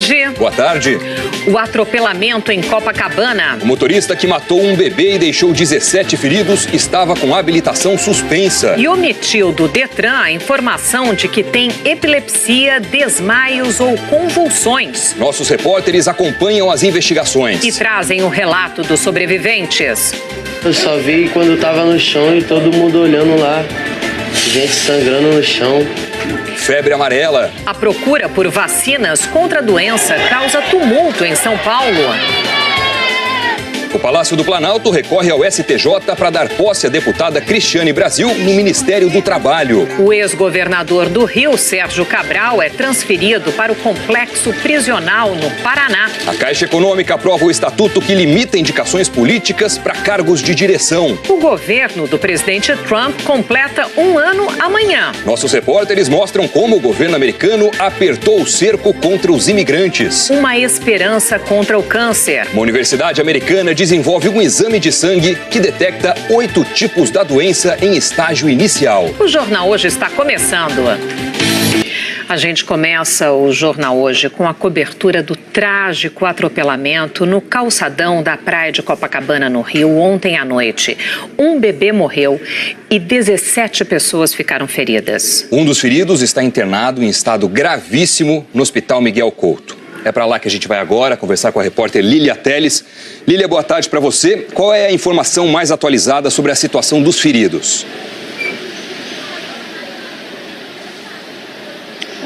tarde. Boa tarde. O atropelamento em Copacabana. O motorista que matou um bebê e deixou 17 feridos estava com habilitação suspensa. E omitiu do Detran a informação de que tem epilepsia, desmaios ou convulsões. Nossos repórteres acompanham as investigações. E trazem o relato dos sobreviventes. Eu só vi quando estava no chão e todo mundo olhando lá. Gente sangrando no chão. Febre amarela. A procura por vacinas contra a doença causa tumulto em São Paulo. O Palácio do Planalto recorre ao STJ para dar posse à deputada Cristiane Brasil no Ministério do Trabalho. O ex-governador do Rio, Sérgio Cabral, é transferido para o complexo prisional no Paraná. A Caixa Econômica aprova o estatuto que limita indicações políticas para cargos de direção. O governo do presidente Trump completa um ano amanhã. Nossos repórteres mostram como o governo americano apertou o cerco contra os imigrantes. Uma esperança contra o câncer. Uma universidade americana desenvolve um exame de sangue que detecta 8 tipos da doença em estágio inicial. O Jornal Hoje está começando. A gente começa o Jornal Hoje com a cobertura do trágico atropelamento no calçadão da praia de Copacabana, no Rio, ontem à noite. Um bebê morreu e 17 pessoas ficaram feridas. Um dos feridos está internado em estado gravíssimo no Hospital Miguel Couto. É para lá que a gente vai agora conversar com a repórter Lília Teles. Lília, boa tarde para você. Qual é a informação mais atualizada sobre a situação dos feridos?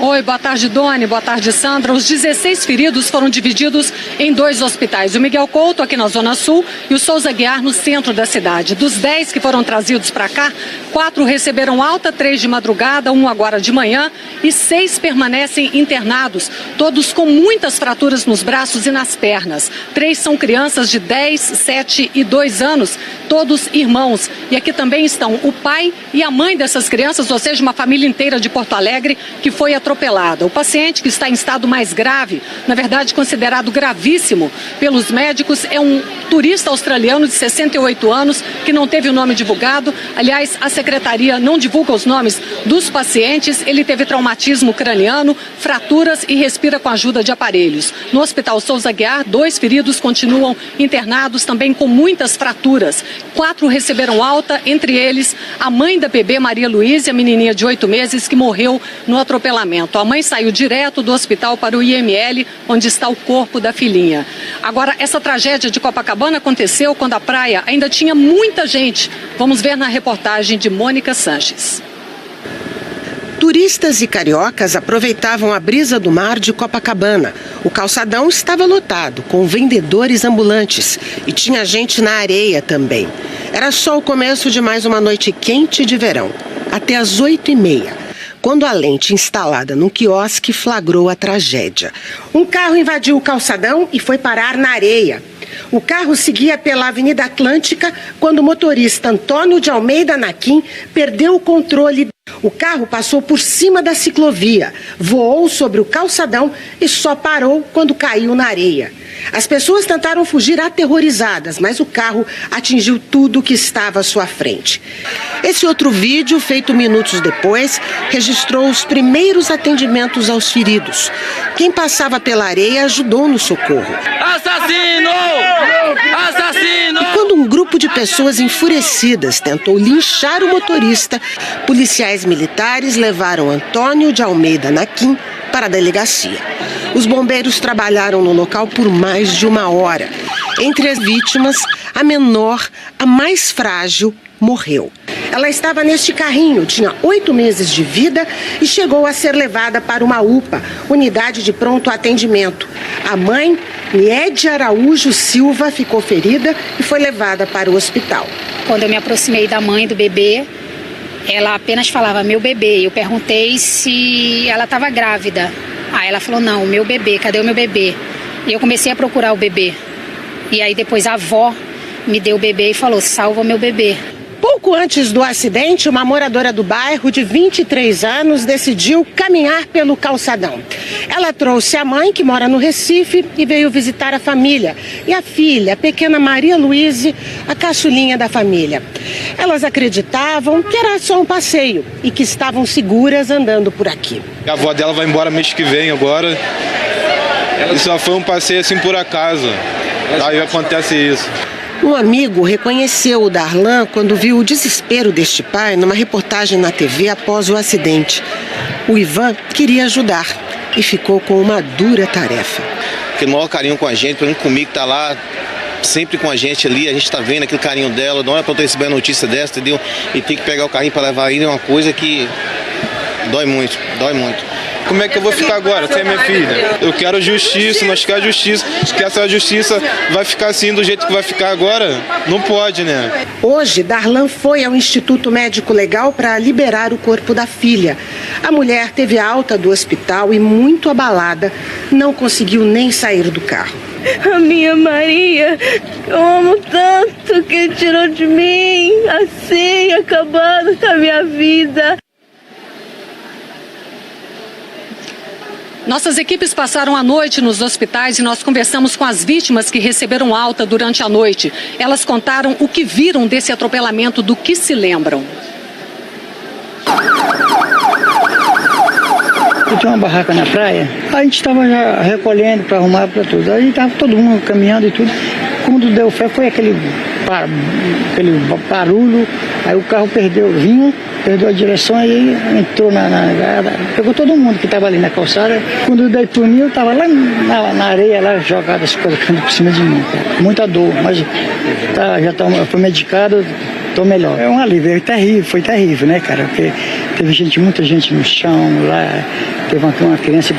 Oi, boa tarde, Doni. Boa tarde, Sandra. Os 16 feridos foram divididos em 2 hospitais. O Miguel Couto, aqui na Zona Sul, e o Souza Aguiar, no centro da cidade. Dos 10 que foram trazidos para cá, 4 receberam alta, 3 de madrugada, 1 agora de manhã e 6 permanecem internados, todos com muitas fraturas nos braços e nas pernas. 3 são crianças de 10, 7 e 2 anos, todos irmãos. E aqui também estão o pai e a mãe dessas crianças, ou seja, uma família inteira de Porto Alegre que foi atropelada. O paciente, que está em estado mais grave, na verdade considerado gravíssimo pelos médicos, é um turista australiano de 68 anos que não teve o nome divulgado. Aliás, a secretaria não divulga os nomes dos pacientes. Ele teve traumatismo craniano, fraturas e respira com a ajuda de aparelhos. No Hospital Souza Aguiar, 2 feridos continuam internados também com muitas fraturas. 4 receberam alta, entre eles a mãe da bebê, Maria Luísa, a menininha de 8 meses que morreu no atropelamento. A mãe saiu direto do hospital para o IML, onde está o corpo da filhinha. Agora, essa tragédia de Copacabana aconteceu quando a praia ainda tinha muita gente. Vamos ver na reportagem de Mônica Sanches. Turistas e cariocas aproveitavam a brisa do mar de Copacabana. O calçadão estava lotado, com vendedores ambulantes. E tinha gente na areia também. Era só o começo de mais uma noite quente de verão, até às 8h30. Quando a lente instalada num quiosque flagrou a tragédia. Um carro invadiu o calçadão e foi parar na areia. O carro seguia pela Avenida Atlântica quando o motorista Antônio de Almeida Naquim perdeu o controle. O carro passou por cima da ciclovia, voou sobre o calçadão e só parou quando caiu na areia. As pessoas tentaram fugir aterrorizadas, mas o carro atingiu tudo que estava à sua frente. Esse outro vídeo, feito minutos depois, registrou os primeiros atendimentos aos feridos. Quem passava pela areia ajudou no socorro. Assassino! Assassino! E quando um grupo de pessoas enfurecidas tentou linchar o motorista, policiais militares levaram Antônio de Almeida Naquim para a delegacia. Os bombeiros trabalharam no local por mais de 1 hora. Entre as vítimas, a menor, a mais frágil, morreu. Ela estava neste carrinho, tinha 8 meses de vida e chegou a ser levada para uma UPA, unidade de pronto atendimento. A mãe, Niede Araújo Silva, ficou ferida e foi levada para o hospital. Quando eu me aproximei da mãe do bebê, ela apenas falava meu bebê. Eu perguntei se ela estava grávida. Aí ela falou, não, o meu bebê, cadê o meu bebê? E eu comecei a procurar o bebê. E aí depois a avó me deu o bebê e falou, salva meu bebê. Pouco antes do acidente, uma moradora do bairro de 23 anos decidiu caminhar pelo calçadão. Ela trouxe a mãe, que mora no Recife, e veio visitar a família. E a filha, a pequena Maria Luísa, a caçulinha da família. Elas acreditavam que era só um passeio e que estavam seguras andando por aqui. A avó dela vai embora mês que vem agora. E só foi um passeio assim por acaso. Aí acontece isso. Um amigo reconheceu o Darlan quando viu o desespero deste pai numa reportagem na TV após o acidente. O Ivan queria ajudar e ficou com uma dura tarefa. Porque o maior carinho com a gente, pelo menos comigo que tá lá, sempre com a gente ali, a gente tá vendo aquele carinho dela, não é pra eu receber a notícia dessa, entendeu? E tem que pegar o carrinho pra levar ele, é uma coisa que dói muito, dói muito. Como é que eu vou ficar agora sem minha filha? Eu quero justiça, nós queremos justiça. Que essa justiça vai ficar assim do jeito que vai ficar agora? Não pode, né? Hoje, Darlan foi ao Instituto Médico Legal para liberar o corpo da filha. A mulher teve alta do hospital e, muito abalada, não conseguiu nem sair do carro. A minha Maria, eu amo tanto, que tirou de mim, assim, acabando com a minha vida. Nossas equipes passaram a noite nos hospitais e nós conversamos com as vítimas que receberam alta durante a noite. Elas contaram o que viram desse atropelamento, do que se lembram. Eu tinha uma barraca na praia, a gente estava já recolhendo para arrumar para tudo. Aí estava todo mundo caminhando e tudo. Quando deu fé foi aquele barulho, aí o carro perdeu a direção e entrou pegou todo mundo que estava ali na calçada. Quando eu dei por mim, eu estava lá na areia, lá jogado as coisas por cima de mim, cara. Muita dor, mas fui medicado, estou melhor. É um alívio, foi terrível, né, cara? Porque teve muita gente no chão lá. Teve uma criança,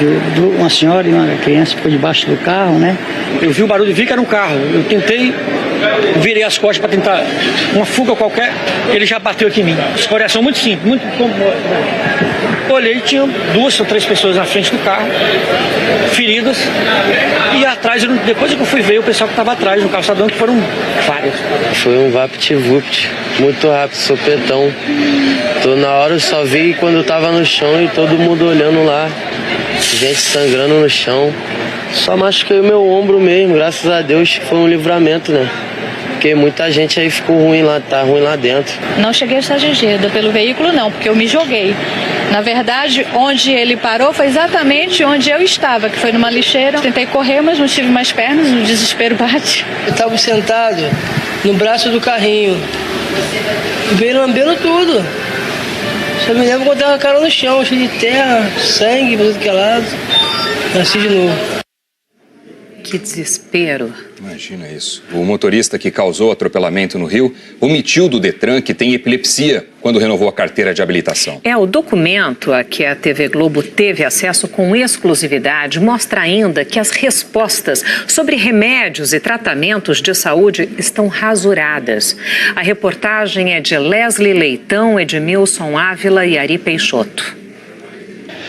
uma senhora e uma criança ficou debaixo do carro, né? Eu vi o barulho e vi que era um carro. Eu tentei, virei as costas para tentar uma fuga qualquer, ele já bateu aqui em mim. Escoriação muito simples, muito... Olhei, tinha 2 ou 3 pessoas na frente do carro, feridas, e atrás, depois que eu fui ver o pessoal que estava atrás no calçadão, que foram vários. Foi um vapt-vupt, muito rápido, sopetão. Na hora eu só vi quando eu tava no chão e todo mundo olhando lá, gente sangrando no chão. Só machuquei o meu ombro mesmo, graças a Deus foi um livramento, né? Porque muita gente aí ficou ruim lá, tá ruim lá dentro. Não cheguei a estar atingida pelo veículo não, porque eu me joguei. Na verdade, onde ele parou foi exatamente onde eu estava, que foi numa lixeira. Tentei correr, mas não tive mais pernas, o desespero bate. Eu estava sentado no braço do carrinho, veio lambendo tudo. Só me lembro quando eu tava cara no chão, cheio de terra, sangue, por tudo que é lado. Nasci de novo. Que desespero. Imagina isso. O motorista que causou o atropelamento no Rio omitiu do Detran que tem epilepsia quando renovou a carteira de habilitação. O documento a que a TV Globo teve acesso com exclusividade mostra ainda que as respostas sobre remédios e tratamentos de saúde estão rasuradas. A reportagem é de Leslie Leitão, Edmilson Ávila e Ari Peixoto.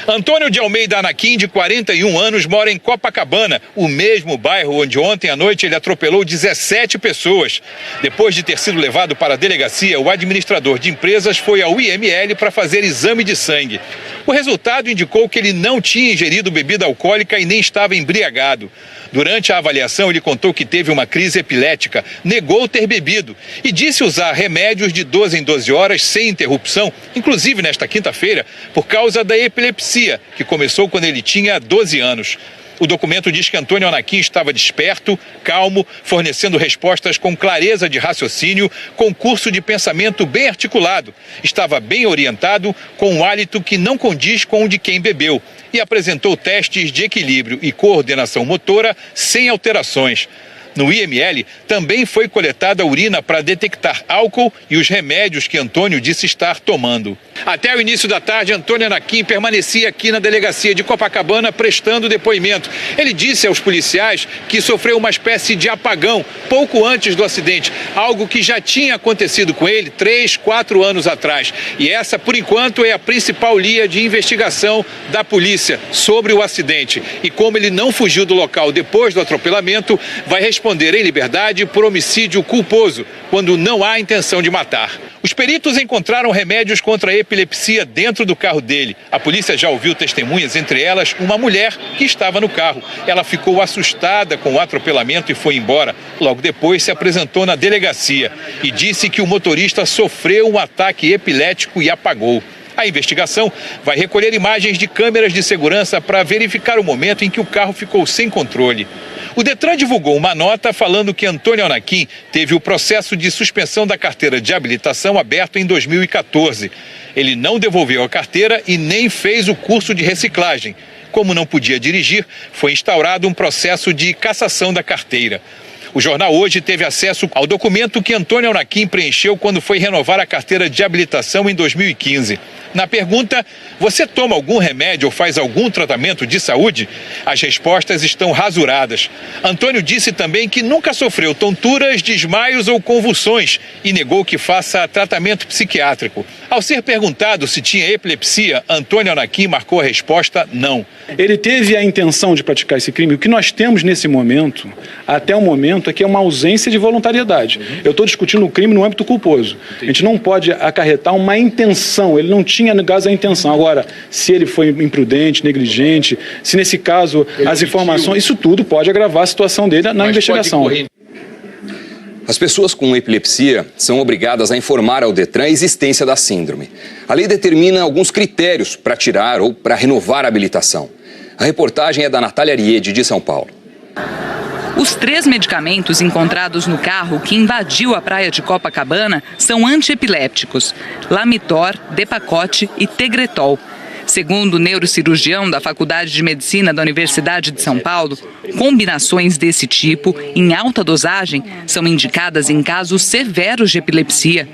Antônio de Almeida Anaquim, de 41 anos, mora em Copacabana, o mesmo bairro onde ontem à noite ele atropelou 17 pessoas. Depois de ter sido levado para a delegacia, o administrador de empresas foi ao IML para fazer exame de sangue. O resultado indicou que ele não tinha ingerido bebida alcoólica e nem estava embriagado. Durante a avaliação, ele contou que teve uma crise epilética, negou ter bebido e disse usar remédios de 12 em 12 horas sem interrupção, inclusive nesta quinta-feira, por causa da epilepsia, que começou quando ele tinha 12 anos. O documento diz que Antônio Anaquim estava desperto, calmo, fornecendo respostas com clareza de raciocínio, com curso de pensamento bem articulado. Estava bem orientado, com um hálito que não condiz com o de quem bebeu. E apresentou testes de equilíbrio e coordenação motora sem alterações. No IML, também foi coletada a urina para detectar álcool e os remédios que Antônio disse estar tomando. Até o início da tarde, Antônio Anaquim permanecia aqui na delegacia de Copacabana prestando depoimento. Ele disse aos policiais que sofreu uma espécie de apagão pouco antes do acidente, algo que já tinha acontecido com ele 3, 4 anos atrás. E essa, por enquanto, é a principal linha de investigação da polícia sobre o acidente. E como ele não fugiu do local depois do atropelamento, vai responder em liberdade por homicídio culposo, quando não há intenção de matar. Os peritos encontraram remédios contra a epilepsia dentro do carro dele. A polícia já ouviu testemunhas, entre elas uma mulher que estava no carro. Ela ficou assustada com o atropelamento e foi embora. Logo depois se apresentou na delegacia e disse que o motorista sofreu um ataque epilético e apagou. A investigação vai recolher imagens de câmeras de segurança para verificar o momento em que o carro ficou sem controle. O Detran divulgou uma nota falando que Antônio Anaquim teve o processo de suspensão da carteira de habilitação aberto em 2014. Ele não devolveu a carteira e nem fez o curso de reciclagem. Como não podia dirigir, foi instaurado um processo de cassação da carteira. O jornal Hoje teve acesso ao documento que Antônio Anaquim preencheu quando foi renovar a carteira de habilitação em 2015. Na pergunta, você toma algum remédio ou faz algum tratamento de saúde? As respostas estão rasuradas. Antônio disse também que nunca sofreu tonturas, desmaios ou convulsões e negou que faça tratamento psiquiátrico. Ao ser perguntado se tinha epilepsia, Antônio Anaquim marcou a resposta não. Ele teve a intenção de praticar esse crime. O que nós temos nesse momento, até o momento, é que é uma ausência de voluntariedade. Eu estou discutindo o crime no âmbito culposo. A gente não pode acarretar uma intenção. Ele não tinha, no caso, a intenção. Agora, se ele foi imprudente, negligente, se nesse caso as informações, isso tudo pode agravar a situação dele na investigação. As pessoas com epilepsia são obrigadas a informar ao Detran a existência da síndrome. A lei determina alguns critérios para tirar ou para renovar a habilitação. A reportagem é da Natália Ariede, de São Paulo. Os 3 medicamentos encontrados no carro que invadiu a praia de Copacabana são antiepilépticos: Lamitor, Depakote e Tegretol. Segundo o neurocirurgião da Faculdade de Medicina da Universidade de São Paulo, combinações desse tipo, em alta dosagem, são indicadas em casos severos de epilepsia.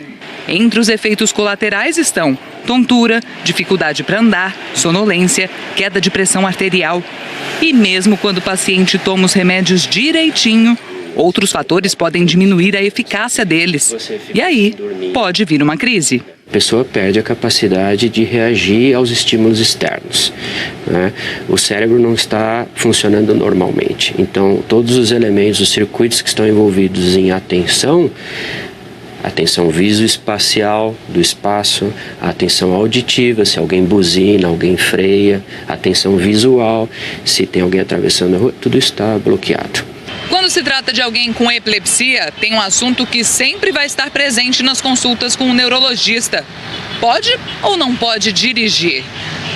Entre os efeitos colaterais estão tontura, dificuldade para andar, sonolência, queda de pressão arterial. E mesmo quando o paciente toma os remédios direitinho, outros fatores podem diminuir a eficácia deles. E aí, pode vir uma crise. A pessoa perde a capacidade de reagir aos estímulos externos, né? O cérebro não está funcionando normalmente. Então, todos os elementos, os circuitos que estão envolvidos em atenção visoespacial do espaço, a atenção auditiva, se alguém buzina, alguém freia, a atenção visual, se tem alguém atravessando a rua, tudo está bloqueado. Quando se trata de alguém com epilepsia, tem um assunto que sempre vai estar presente nas consultas com o neurologista. Pode ou não pode dirigir?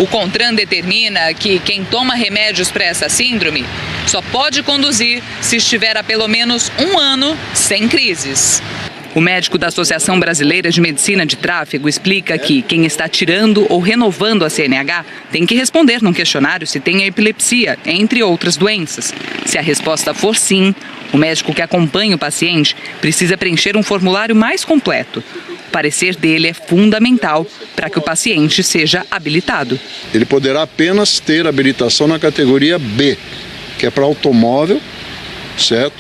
O CONTRAN determina que quem toma remédios para essa síndrome só pode conduzir se estiver há pelo menos 1 ano sem crises. O médico da Associação Brasileira de Medicina de Tráfego explica que quem está tirando ou renovando a CNH tem que responder num questionário se tem epilepsia, entre outras doenças. Se a resposta for sim, o médico que acompanha o paciente precisa preencher um formulário mais completo. O parecer dele é fundamental para que o paciente seja habilitado. Ele poderá apenas ter habilitação na categoria B, que é para automóvel, certo?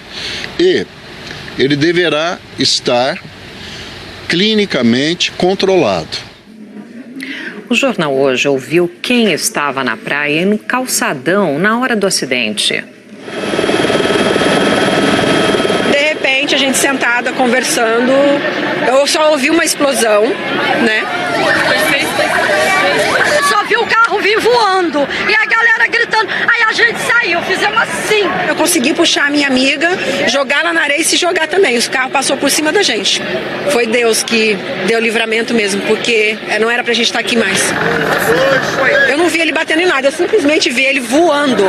E ele deverá estar clinicamente controlado. O Jornal Hoje ouviu quem estava na praia e no calçadão na hora do acidente. De repente, a gente sentada, conversando, eu só ouvi uma explosão, né? Só vi o carro vir voando e a galera gritando. Aí a gente saiu, fizemos assim. Eu consegui puxar a minha amiga, jogar ela na areia e se jogar também. Os carros passou por cima da gente. Foi Deus que deu livramento mesmo, porque não era pra gente estar aqui mais. Eu não vi ele batendo em nada, eu simplesmente vi ele voando.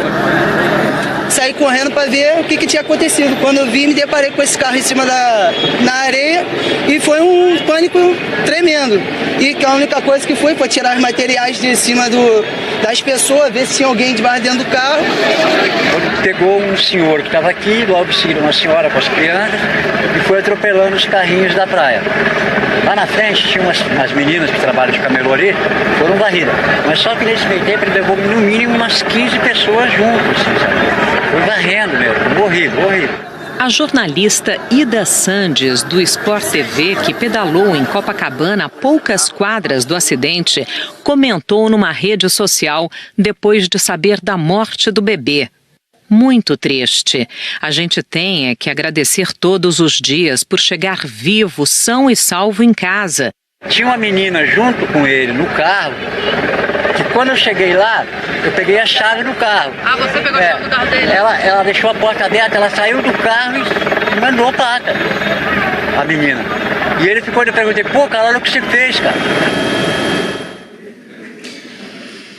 Saí correndo para ver o que tinha acontecido. Quando eu vi, me deparei com esse carro em cima na areia e foi um pânico tremendo. E que a única coisa que foi tirar os materiais de cima das pessoas, ver se tinha alguém debaixo dentro do carro. Pegou um senhor que estava aqui, logo seguiu uma senhora com as crianças e foi atropelando os carrinhos da praia. Lá na frente tinha umas meninas que trabalham de camelori, foram varridas. Mas só que nesse meio tempo ele levou no mínimo umas 15 pessoas juntos, assim, sabe? Foi varrendo mesmo, horrível. A jornalista Ida Sandes, do Sport TV, que pedalou em Copacabana a poucas quadras do acidente, comentou numa rede social depois de saber da morte do bebê. Muito triste. A gente tem que agradecer todos os dias por chegar vivo, são e salvo em casa. Tinha uma menina junto com ele no carro, que quando eu cheguei lá, eu peguei a chave do carro. Ah, você pegou a chave do carro dele? Ela deixou a porta aberta, ela saiu do carro e mandou placa, a menina. E ele ficou, eu perguntei, pô, cara, olha o que você fez, cara.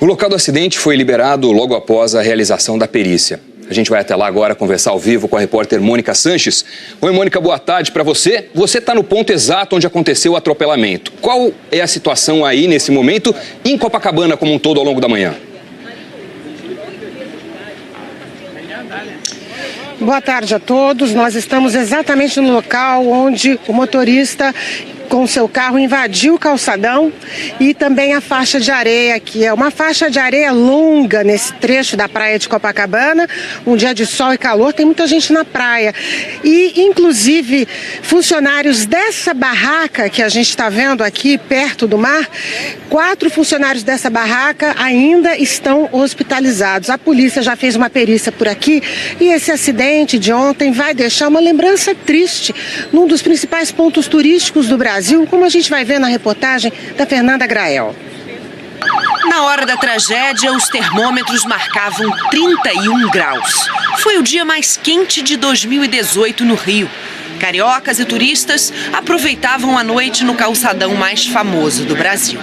O local do acidente foi liberado logo após a realização da perícia. A gente vai até lá agora conversar ao vivo com a repórter Mônica Sanches. Oi, Mônica, boa tarde para você. Você está no ponto exato onde aconteceu o atropelamento. Qual é a situação aí nesse momento e em Copacabana como um todo ao longo da manhã? Boa tarde a todos. Nós estamos exatamente no local onde o motorista com seu carro invadiu o calçadão e também a faixa de areia, que é uma faixa de areia longa nesse trecho da praia de Copacabana. Um dia de sol e calor, tem muita gente na praia. E, inclusive, funcionários dessa barraca que a gente está vendo aqui perto do mar, 4 funcionários dessa barraca ainda estão hospitalizados. A polícia já fez uma perícia por aqui e esse acidente de ontem vai deixar uma lembrança triste num dos principais pontos turísticos do Brasil, como a gente vai ver na reportagem da Fernanda Grael. Na hora da tragédia, os termômetros marcavam 31 graus. Foi o dia mais quente de 2018 no Rio. Cariocas e turistas aproveitavam a noite no calçadão mais famoso do Brasil.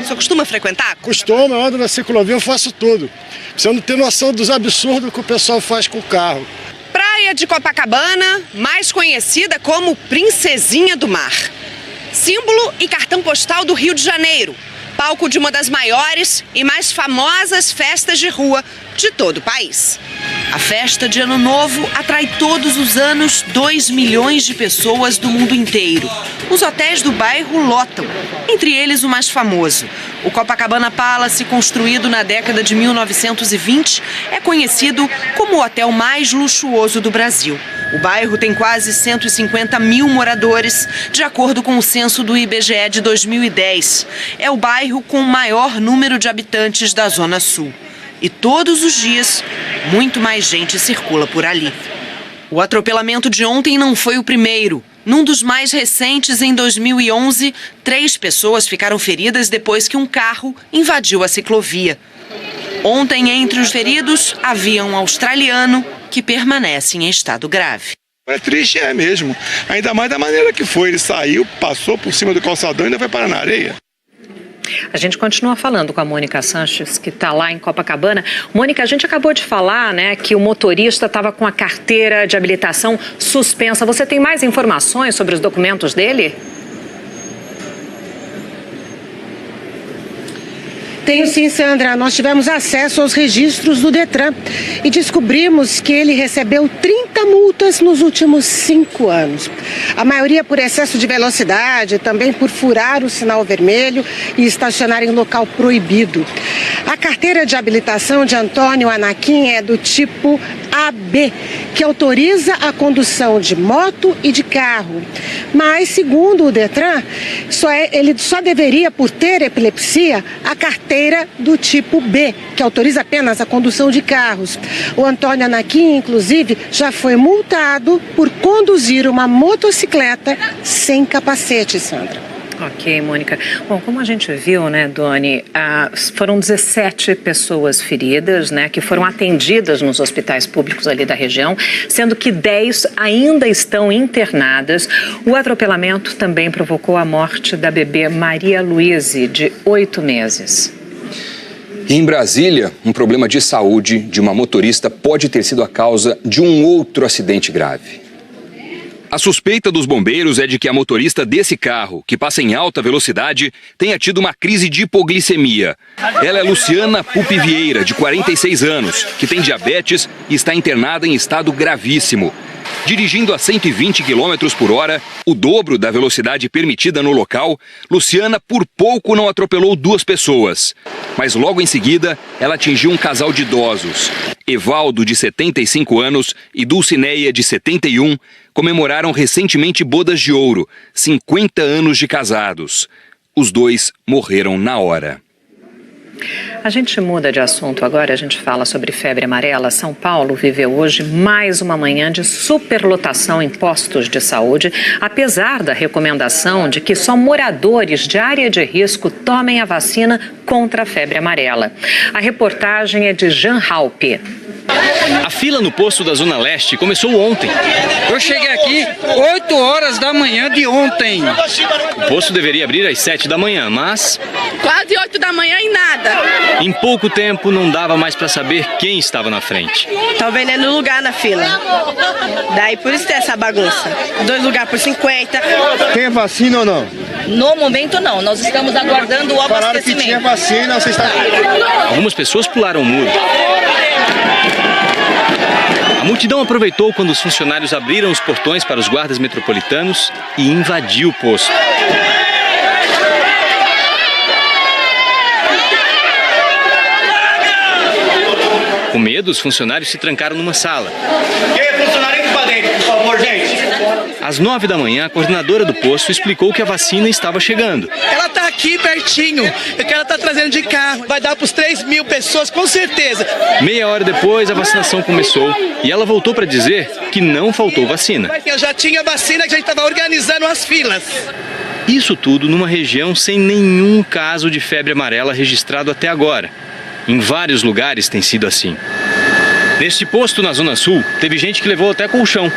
O senhor costuma frequentar? Costumo, eu ando na ciclovia, eu faço tudo. Você não tem noção dos absurdos que o pessoal faz com o carro. Praia de Copacabana, mais conhecida como Princesinha do Mar. Símbolo e cartão postal do Rio de Janeiro, palco de uma das maiores e mais famosas festas de rua de todo o país. A festa de Ano Novo atrai todos os anos 2 milhões de pessoas do mundo inteiro. Os hotéis do bairro lotam, entre eles o mais famoso. O Copacabana Palace, construído na década de 1920, é conhecido como o hotel mais luxuoso do Brasil. O bairro tem quase 150 mil moradores, de acordo com o censo do IBGE de 2010. É o bairro com o maior número de habitantes da Zona Sul. E todos os dias, muito mais gente circula por ali. O atropelamento de ontem não foi o primeiro. Num dos mais recentes, em 2011, 3 pessoas ficaram feridas depois que um carro invadiu a ciclovia. Ontem, entre os feridos, havia um australiano que permanece em estado grave. É triste, é mesmo. Ainda mais da maneira que foi. Ele saiu, passou por cima do calçadão e ainda vai parar na areia. A gente continua falando com a Mônica Sanches, que está lá em Copacabana. Mônica, a gente acabou de falar, né, que o motorista estava com a carteira de habilitação suspensa. Você tem mais informações sobre os documentos dele? Tenho sim, Sandra. Nós tivemos acesso aos registros do Detran e descobrimos que ele recebeu 30 multas nos últimos 5 anos. A maioria por excesso de velocidade, também por furar o sinal vermelho e estacionar em local proibido. A carteira de habilitação de Antônio Anaquim é do tipo AB, que autoriza a condução de moto e de carro. Mas, segundo o Detran, ele só deveria, por ter epilepsia, a carteira do tipo B, que autoriza apenas a condução de carros. O Antônio Anaquim, inclusive, já foi multado por conduzir uma motocicleta sem capacete, Sandra. Ok, Mônica. Bom, como a gente viu, né, Doni, foram 17 pessoas feridas, né, que foram atendidas nos hospitais públicos ali da região, sendo que 10 ainda estão internadas. O atropelamento também provocou a morte da bebê Maria Luíse, de 8 meses. Em Brasília, um problema de saúde de uma motorista pode ter sido a causa de um outro acidente grave. A suspeita dos bombeiros é de que a motorista desse carro, que passa em alta velocidade, tenha tido uma crise de hipoglicemia. Ela é Luciana Pupi Vieira, de 46 anos, que tem diabetes e está internada em estado gravíssimo. Dirigindo a 120 km por hora, o dobro da velocidade permitida no local, Luciana por pouco não atropelou 2 pessoas. Mas logo em seguida, ela atingiu um casal de idosos. Evaldo, de 75 anos, e Dulcineia, de 71, comemoraram recentemente bodas de ouro, 50 anos de casados. Os 2 morreram na hora. A gente muda de assunto agora, a gente fala sobre febre amarela. São Paulo viveu hoje mais uma manhã de superlotação em postos de saúde, apesar da recomendação de que só moradores de área de risco tomem a vacina contra a febre amarela. A reportagem é de Jean Halpe. A fila no posto da Zona Leste começou ontem. Eu cheguei aqui 8 horas da manhã de ontem. O posto deveria abrir às 7 da manhã, mas... Quase 8 da manhã e nada. nada. Em pouco tempo, não dava mais para saber quem estava na frente. Estão vendendo lugar na fila. Daí por isso tem essa bagunça. 2 lugares por 50. Tem vacina ou não? No momento não, nós estamos aguardando o abastecimento. Falaram que tinha vacina, você está... Algumas pessoas pularam o muro. A multidão aproveitou quando os funcionários abriram os portões para os guardas metropolitanos e invadiu o posto. Com medo, os funcionários se trancaram numa sala. Funcionário para dentro, por favor, gente. Às 9 da manhã, a coordenadora do posto explicou que a vacina estava chegando. Ela está aqui pertinho, que ela está trazendo de carro. Vai dar para os 3.000 pessoas, com certeza. Meia hora depois, a vacinação começou e ela voltou para dizer que não faltou vacina. Eu já tinha vacina, que a gente estava organizando as filas. Isso tudo numa região sem nenhum caso de febre amarela registrado até agora. Em vários lugares tem sido assim. Neste posto na Zona Sul, teve gente que levou até colchão.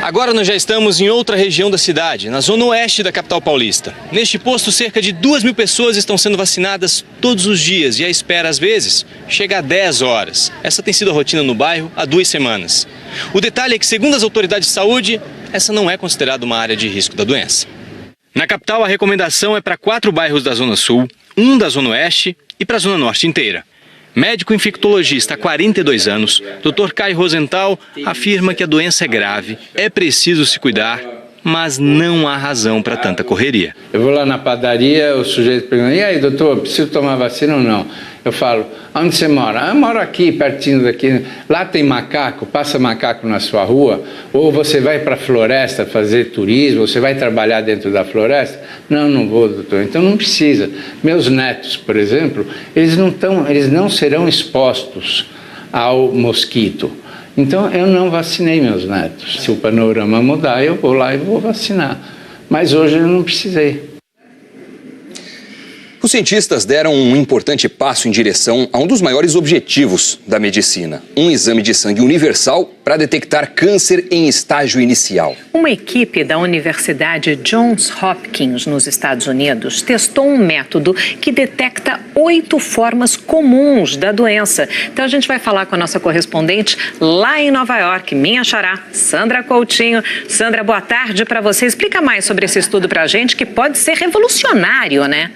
Agora nós já estamos em outra região da cidade, na zona oeste da capital paulista. Neste posto, cerca de 2.000 pessoas estão sendo vacinadas todos os dias e a espera, às vezes, chega a 10 horas. Essa tem sido a rotina no bairro há 2 semanas. O detalhe é que, segundo as autoridades de saúde, essa não é considerada uma área de risco da doença. Na capital, a recomendação é para 4 bairros da Zona Sul, 1 da Zona Oeste e para a Zona Norte inteira. Médico infectologista há 42 anos, Dr. Caio Rosenthal, afirma que a doença é grave, é preciso se cuidar, mas não há razão para tanta correria. Eu vou lá na padaria, o sujeito pergunta, e aí, doutor, preciso tomar vacina ou não? Eu falo, onde você mora? Eu moro aqui, pertinho daqui. Lá tem macaco, passa macaco na sua rua? Ou você vai para a floresta fazer turismo, você vai trabalhar dentro da floresta? Não, não vou, doutor. Então não precisa. Meus netos, por exemplo, eles não serão expostos ao mosquito. Então eu não vacinei meus netos. Se o panorama mudar, eu vou lá e vou vacinar. Mas hoje eu não precisei. Os cientistas deram um importante passo em direção a um dos maiores objetivos da medicina, um exame de sangue universal para detectar câncer em estágio inicial. Uma equipe da Universidade Johns Hopkins, nos Estados Unidos, testou um método que detecta 8 formas comuns da doença. Então a gente vai falar com a nossa correspondente lá em Nova York, minha xará, Sandra Coutinho. Sandra, boa tarde para você. Explica mais sobre esse estudo para a gente, que pode ser revolucionário, né?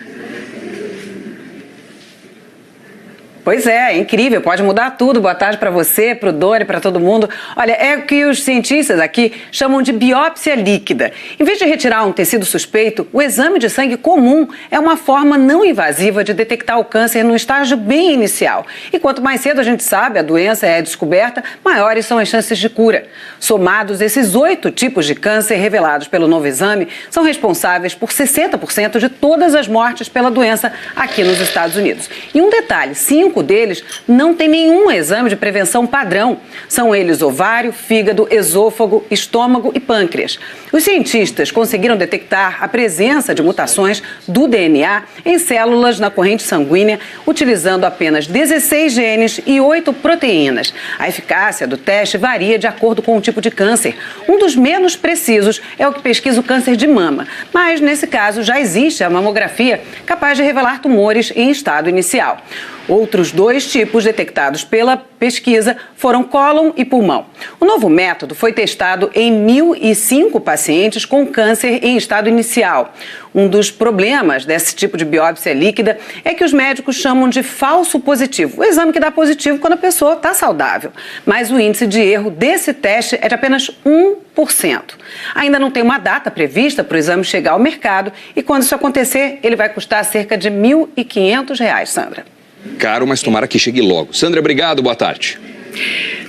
Pois é incrível, pode mudar tudo. Boa tarde para você, para o Dori, para todo mundo. Olha, é o que os cientistas aqui chamam de biópsia líquida. Em vez de retirar um tecido suspeito, o exame de sangue comum é uma forma não invasiva de detectar o câncer no estágio bem inicial. E quanto mais cedo a gente sabe a doença é descoberta, maiores são as chances de cura. Somados, esses 8 tipos de câncer revelados pelo novo exame são responsáveis por 60% de todas as mortes pela doença aqui nos Estados Unidos. E um detalhe, 5 deles não tem nenhum exame de prevenção padrão. São eles ovário, fígado, esôfago, estômago e pâncreas. Os cientistas conseguiram detectar a presença de mutações do DNA em células na corrente sanguínea, utilizando apenas 16 genes e 8 proteínas. A eficácia do teste varia de acordo com o tipo de câncer. Um dos menos precisos é o que pesquisa o câncer de mama, mas nesse caso já existe a mamografia capaz de revelar tumores em estado inicial. Outros 2 tipos detectados pela pesquisa foram cólon e pulmão. O novo método foi testado em 1.005 pacientes com câncer em estado inicial. Um dos problemas desse tipo de biópsia líquida é que os médicos chamam de falso positivo, o exame que dá positivo quando a pessoa está saudável. Mas o índice de erro desse teste é de apenas 1%. Ainda não tem uma data prevista para o exame chegar ao mercado e quando isso acontecer, ele vai custar cerca de R$ 1.500, Sandra. Caro, mas tomara que chegue logo. Sandra, obrigado, boa tarde.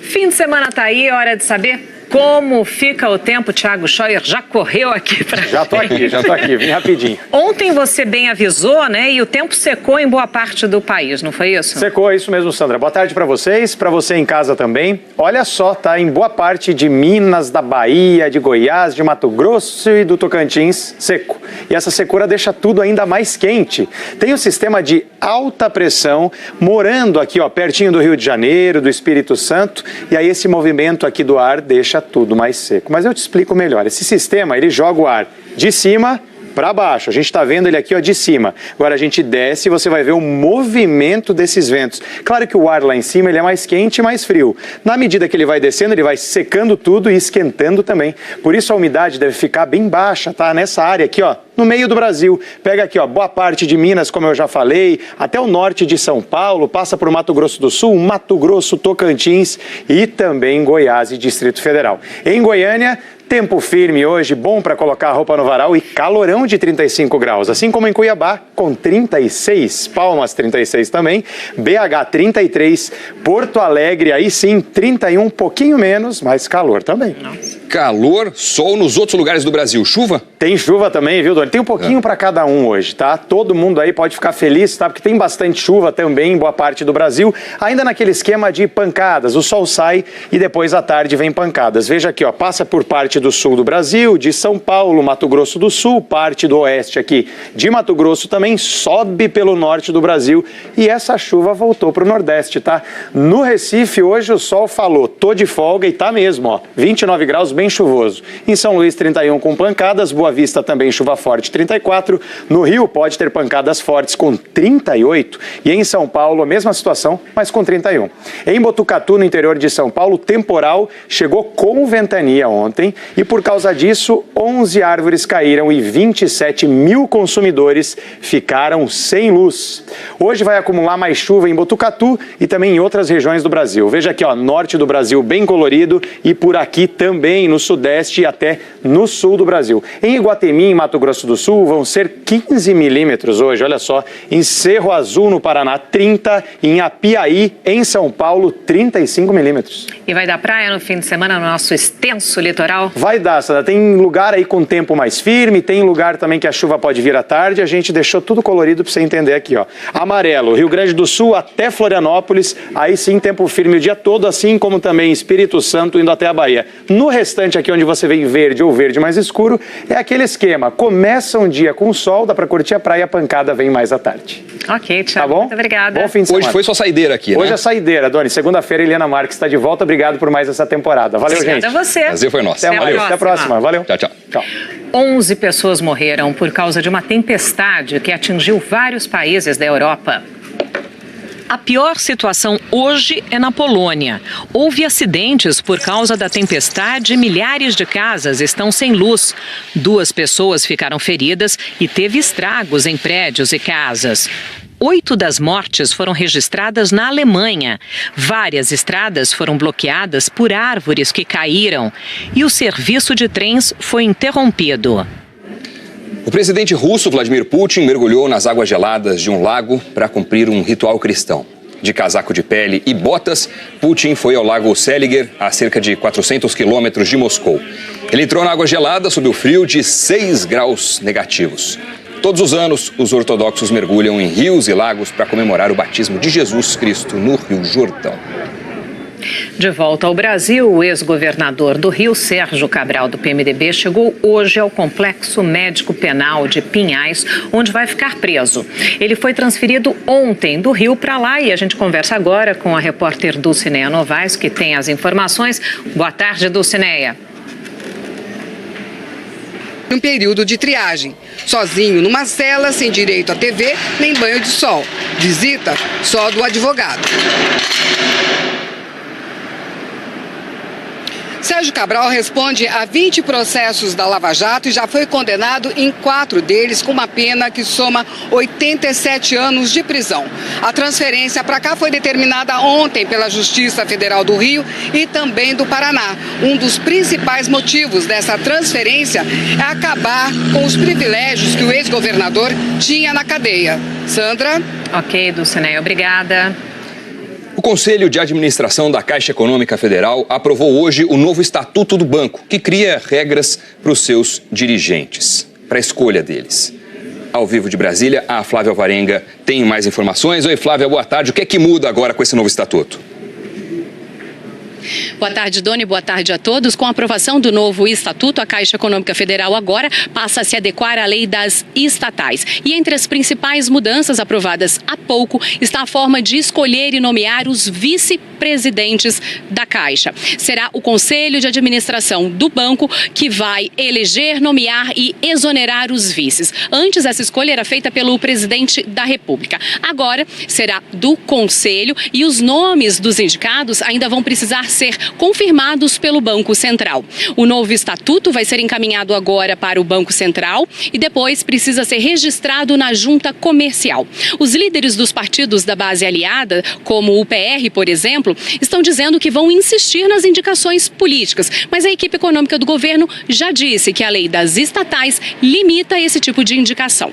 Fim de semana tá aí, hora de saber como fica o tempo. Thiago Scheuer já correu aqui para... Já tô aqui, vim rapidinho. Ontem você bem avisou, né? E o tempo secou em boa parte do país, não foi isso? Secou, é isso mesmo, Sandra. Boa tarde para vocês, para você em casa também. Olha só, tá em boa parte de Minas, da Bahia, de Goiás, de Mato Grosso e do Tocantins, seco. E essa secura deixa tudo ainda mais quente. Tem um sistema de alta pressão morando aqui, ó, pertinho do Rio de Janeiro, do Espírito Santo, e aí esse movimento aqui do ar deixa tudo mais seco. Mas eu te explico melhor. Esse sistema, ele joga o ar de cima para baixo. A gente está vendo ele aqui, ó, de cima. Agora a gente desce e você vai ver o movimento desses ventos. Claro que o ar lá em cima ele é mais quente e mais frio. Na medida que ele vai descendo, ele vai secando tudo e esquentando também. Por isso a umidade deve ficar bem baixa, tá? Nessa área aqui, ó, no meio do Brasil. Pega aqui, ó, boa parte de Minas, como eu já falei, até o norte de São Paulo, passa por Mato Grosso do Sul, Mato Grosso, Tocantins e também Goiás e Distrito Federal. Em Goiânia, tempo firme hoje, bom para colocar a roupa no varal e calorão de 35 graus, assim como em Cuiabá, com 36, Palmas 36 também, BH 33, Porto Alegre, aí sim, 31, um pouquinho menos, mas calor também. Calor, sol nos outros lugares do Brasil. Chuva? Tem chuva também, viu, Doni? Tem um pouquinho para cada um hoje, tá? Todo mundo aí pode ficar feliz, tá? Porque tem bastante chuva também em boa parte do Brasil, ainda naquele esquema de pancadas. O sol sai e depois à tarde vem pancadas. Veja aqui, ó, passa por parte do sul do Brasil, de São Paulo, Mato Grosso do Sul, parte do oeste aqui de Mato Grosso também, sobe pelo norte do Brasil e essa chuva voltou para o nordeste, tá? No Recife, hoje o sol falou, tô de folga e tá mesmo, ó, 29 graus, bem chuvoso. Em São Luís, 31 com pancadas, Boa Vista também chuva forte, 34. No Rio pode ter pancadas fortes com 38 e em São Paulo a mesma situação, mas com 31. Em Botucatu, no interior de São Paulo, temporal chegou com ventania ontem e por causa disso 11 árvores caíram e 27 mil consumidores ficaram sem luz. Hoje vai acumular mais chuva em Botucatu e também em outras regiões do Brasil. Veja aqui, ó, norte do Brasil bem colorido e por aqui também no sudeste e até no sul do Brasil. Em Iguatemi, em Mato Grosso do Sul, vão ser 15 milímetros hoje, olha só. Em Cerro Azul, no Paraná, 30. E em Apiaí, em São Paulo, 35 milímetros. E vai dar praia no fim de semana no nosso extenso litoral? Vai dar, Sandra. Tem lugar aí com tempo mais firme, tem lugar também que a chuva pode vir à tarde. A gente deixou tudo colorido para você entender aqui, ó. Amarelo, Rio Grande do Sul até Florianópolis, aí sim tempo firme o dia todo, assim como também Espírito Santo indo até a Bahia. No restante aqui onde você vê verde ou verde mais escuro, é aquele esquema. Começa um dia com sol, dá para curtir a praia, a pancada vem mais à tarde. Ok, Thiago. Tá bom? Muito obrigada. Bom fim de semana. Hoje foi sua saideira aqui, Hoje né? é saideira, Doni. Segunda-feira, Eliana Marques está de volta. Obrigado por mais essa temporada. Valeu, Obrigada gente. a você. Prazer foi nosso. Até a próxima. Valeu. Tchau, tchau. Tchau. 11 pessoas morreram por causa de uma tempestade que atingiu vários países da Europa. A pior situação hoje é na Polônia. Houve acidentes por causa da tempestade e milhares de casas estão sem luz. 2 pessoas ficaram feridas e teve estragos em prédios e casas. 8 das mortes foram registradas na Alemanha. Várias estradas foram bloqueadas por árvores que caíram e o serviço de trens foi interrompido. O presidente russo Vladimir Putin mergulhou nas águas geladas de um lago para cumprir um ritual cristão. De casaco de pele e botas, Putin foi ao lago Seliger, a cerca de 400 quilômetros de Moscou. Ele entrou na água gelada sob o frio de 6 graus negativos. Todos os anos, os ortodoxos mergulham em rios e lagos para comemorar o batismo de Jesus Cristo no Rio Jordão. De volta ao Brasil, o ex-governador do Rio, Sérgio Cabral, do PMDB, chegou hoje ao Complexo Médico Penal de Pinhais, onde vai ficar preso. Ele foi transferido ontem do Rio para lá e a gente conversa agora com a repórter Dulcineia Novaes, que tem as informações. Boa tarde, Dulcineia. Um período de triagem, sozinho numa cela, sem direito a TV nem banho de sol. Visita só do advogado. Sérgio Cabral responde a 20 processos da Lava Jato e já foi condenado em 4 deles com uma pena que soma 87 anos de prisão. A transferência para cá foi determinada ontem pela Justiça Federal do Rio e também do Paraná. Um dos principais motivos dessa transferência é acabar com os privilégios que o ex-governador tinha na cadeia. Sandra? Ok, Dulcineia, obrigada. O Conselho de Administração da Caixa Econômica Federal aprovou hoje o novo Estatuto do Banco, que cria regras para os seus dirigentes, para a escolha deles. Ao vivo de Brasília, a Flávia Alvarenga tem mais informações. Oi, Flávia, boa tarde. O que é que muda agora com esse novo estatuto? Boa tarde, Doni. Boa tarde a todos. Com a aprovação do novo Estatuto, a Caixa Econômica Federal agora passa a se adequar à lei das estatais. E entre as principais mudanças aprovadas há pouco está a forma de escolher e nomear os vice-presidentes da Caixa. Será o Conselho de Administração do banco que vai eleger, nomear e exonerar os vices. Antes, essa escolha era feita pelo presidente da República. Agora, será do Conselho e os nomes dos indicados ainda vão precisar ser confirmados pelo Banco Central. O novo estatuto vai ser encaminhado agora para o Banco Central e depois precisa ser registrado na Junta Comercial. Os líderes dos partidos da base aliada, como o PR, por exemplo, estão dizendo que vão insistir nas indicações políticas, mas a equipe econômica do governo já disse que a lei das estatais limita esse tipo de indicação.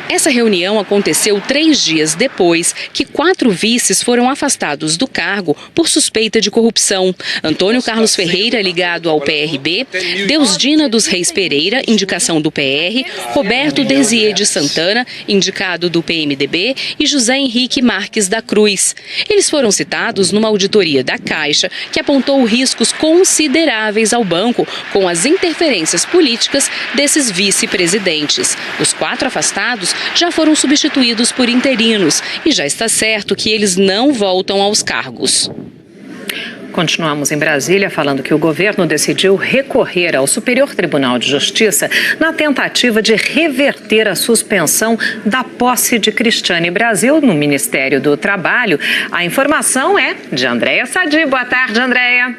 Essa reunião aconteceu 3 dias depois que 4 vices foram afastados do cargo por suspeita de corrupção. Antônio Carlos Ferreira, ligado ao PRB, Deusdina dos Reis Pereira, indicação do PR, Roberto Desier de Santana, indicado do PMDB, e José Henrique Marques da Cruz. Eles foram citados numa auditoria da Caixa que apontou riscos consideráveis ao banco com as interferências políticas desses vice-presidentes. Os 4 afastados já foram substituídos por interinos e já está certo que eles não voltam aos cargos. Continuamos em Brasília falando que o governo decidiu recorrer ao Superior Tribunal de Justiça na tentativa de reverter a suspensão da posse de Cristiane Brasil no Ministério do Trabalho. A informação é de Andréia Sadi. Boa tarde, Andréia.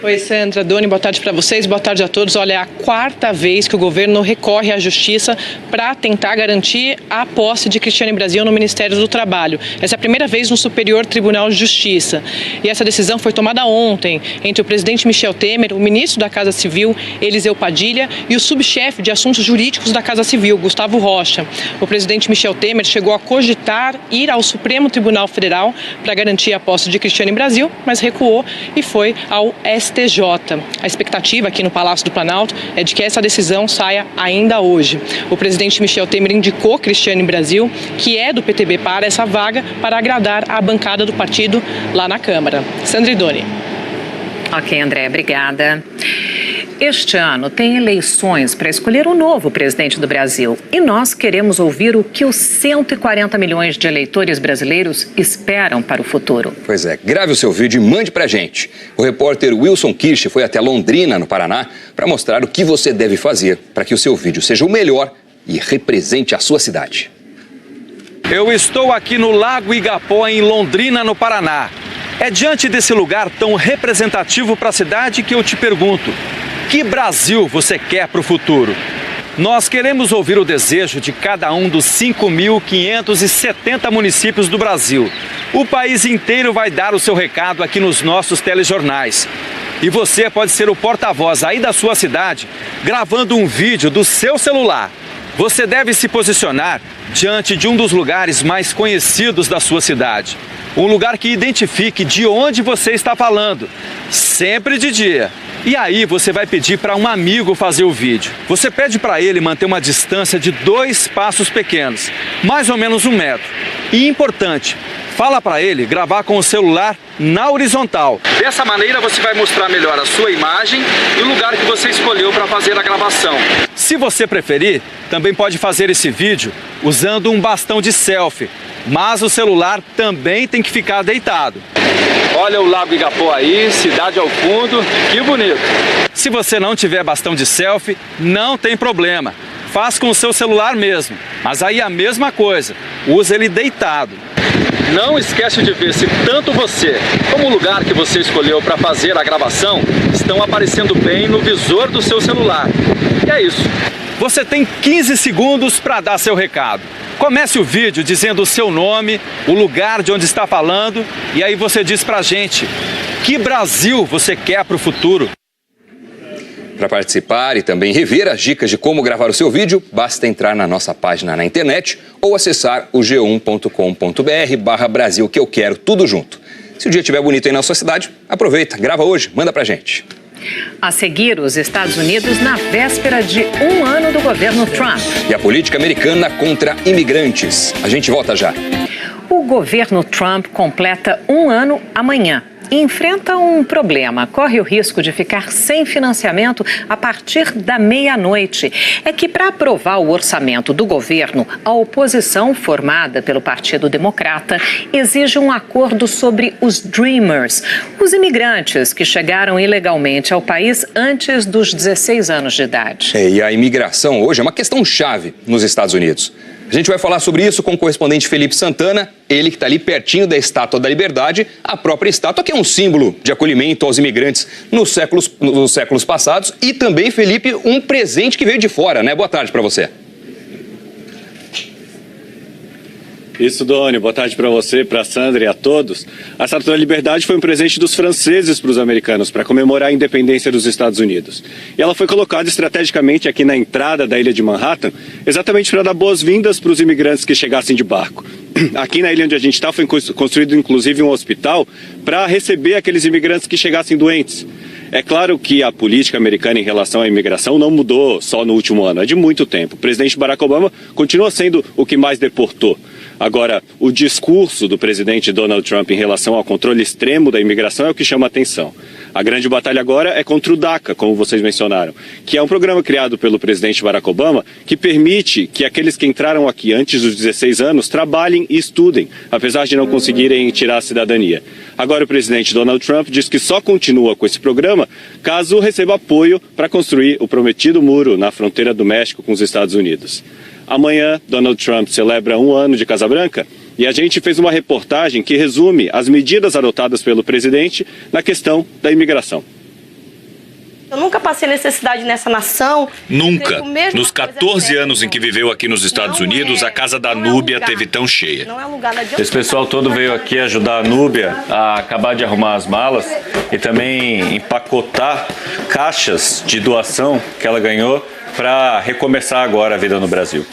Oi, Sandra, Doni, boa tarde para vocês, boa tarde a todos. Olha, é a 4ª vez que o governo recorre à Justiça para tentar garantir a posse de Cristiane Brasil no Ministério do Trabalho. Essa é a primeira vez no Superior Tribunal de Justiça. E essa decisão foi tomada ontem entre o presidente Michel Temer, o ministro da Casa Civil, Eliseu Padilha, e o subchefe de assuntos jurídicos da Casa Civil, Gustavo Rocha. O presidente Michel Temer chegou a cogitar ir ao Supremo Tribunal Federal para garantir a posse de Cristiane Brasil, mas recuou e foi ao STJ. A expectativa aqui no Palácio do Planalto é de que essa decisão saia ainda hoje. O presidente Michel Temer indicou Cristiane Brasil, que é do PTB, para essa vaga para agradar a bancada do partido lá na Câmara. Sandra e Doni. Ok, André, obrigada. Este ano tem eleições para escolher o novo presidente do Brasil e nós queremos ouvir o que os 140 milhões de eleitores brasileiros esperam para o futuro. Pois é, grave o seu vídeo e mande pra gente. O repórter Wilson Kirsch foi até Londrina, no Paraná, para mostrar o que você deve fazer para que o seu vídeo seja o melhor e represente a sua cidade. Eu estou aqui no Lago Igapó, em Londrina, no Paraná. É diante desse lugar tão representativo para a cidade que eu te pergunto: que Brasil você quer para o futuro? Nós queremos ouvir o desejo de cada um dos 5.570 municípios do Brasil. O país inteiro vai dar o seu recado aqui nos nossos telejornais. E você pode ser o porta-voz aí da sua cidade, gravando um vídeo do seu celular. Você deve se posicionar diante de um dos lugares mais conhecidos da sua cidade. Um lugar que identifique de onde você está falando, sempre de dia. E aí você vai pedir para um amigo fazer o vídeo. Você pede para ele manter uma distância de 2 passos pequenos, mais ou menos 1 metro. E importante, fala para ele gravar com o celular na horizontal. Dessa maneira você vai mostrar melhor a sua imagem e o lugar que você escolheu para fazer a gravação. Se você preferir, também pode fazer esse vídeo usando um bastão de selfie, mas o celular também tem que ficar deitado. Olha o Lago Igapó aí, cidade ao fundo, que bonito. Se você não tiver bastão de selfie, não tem problema. Faz com o seu celular mesmo, mas aí a mesma coisa, usa ele deitado. Não esquece de ver se tanto você como o lugar que você escolheu para fazer a gravação estão aparecendo bem no visor do seu celular. E é isso. Você tem 15 segundos para dar seu recado. Comece o vídeo dizendo o seu nome, o lugar de onde está falando, e aí você diz pra gente que Brasil você quer para o futuro. Para participar e também rever as dicas de como gravar o seu vídeo, basta entrar na nossa página na internet ou acessar o g1.com.br/Brasil que eu quero, tudo junto. Se o dia estiver bonito aí na sua cidade, aproveita, grava hoje, manda pra gente. A seguir, os Estados Unidos na véspera de 1 ano do governo Trump. E a política americana contra imigrantes. A gente volta já. O governo Trump completa um ano amanhã e enfrenta um problema. Corre o risco de ficar sem financiamento a partir da meia-noite. É que, para aprovar o orçamento do governo, a oposição, formada pelo Partido Democrata, exige um acordo sobre os Dreamers, os imigrantes que chegaram ilegalmente ao país antes dos 16 anos de idade. E a imigração hoje é uma questão chave nos Estados Unidos. A gente vai falar sobre isso com o correspondente Felipe Santana, ele que está ali pertinho da Estátua da Liberdade, a própria estátua que é um símbolo de acolhimento aos imigrantes nos séculos passados e também, Felipe, um presente que veio de fora, né? Boa tarde para você. Isso, Doni. Boa tarde para você, para a Sandra e a todos. A Estátua da Liberdade foi um presente dos franceses para os americanos para comemorar a independência dos Estados Unidos. E ela foi colocada estrategicamente aqui na entrada da ilha de Manhattan, exatamente para dar boas-vindas para os imigrantes que chegassem de barco. Aqui na ilha onde a gente está foi construído inclusive um hospital para receber aqueles imigrantes que chegassem doentes. É claro que a política americana em relação à imigração não mudou só no último ano, é de muito tempo. O presidente Barack Obama continua sendo o que mais deportou. Agora, o discurso do presidente Donald Trump em relação ao controle extremo da imigração é o que chama a atenção. A grande batalha agora é contra o DACA, como vocês mencionaram, que é um programa criado pelo presidente Barack Obama que permite que aqueles que entraram aqui antes dos 16 anos trabalhem e estudem, apesar de não conseguirem tirar a cidadania. Agora o presidente Donald Trump diz que só continua com esse programa caso receba apoio para construir o prometido muro na fronteira do México com os Estados Unidos. Amanhã, Donald Trump celebra um ano de Casa Branca e a gente fez uma reportagem que resume as medidas adotadas pelo presidente na questão da imigração. Eu nunca passei necessidade nessa nação. Nunca. Nos 14 anos em que viveu aqui nos Estados Unidos, a casa da Núbia teve tão cheia. Esse pessoal todo veio aqui ajudar a Núbia a acabar de arrumar as malas e também empacotar caixas de doação que ela ganhou para recomeçar agora a vida no Brasil.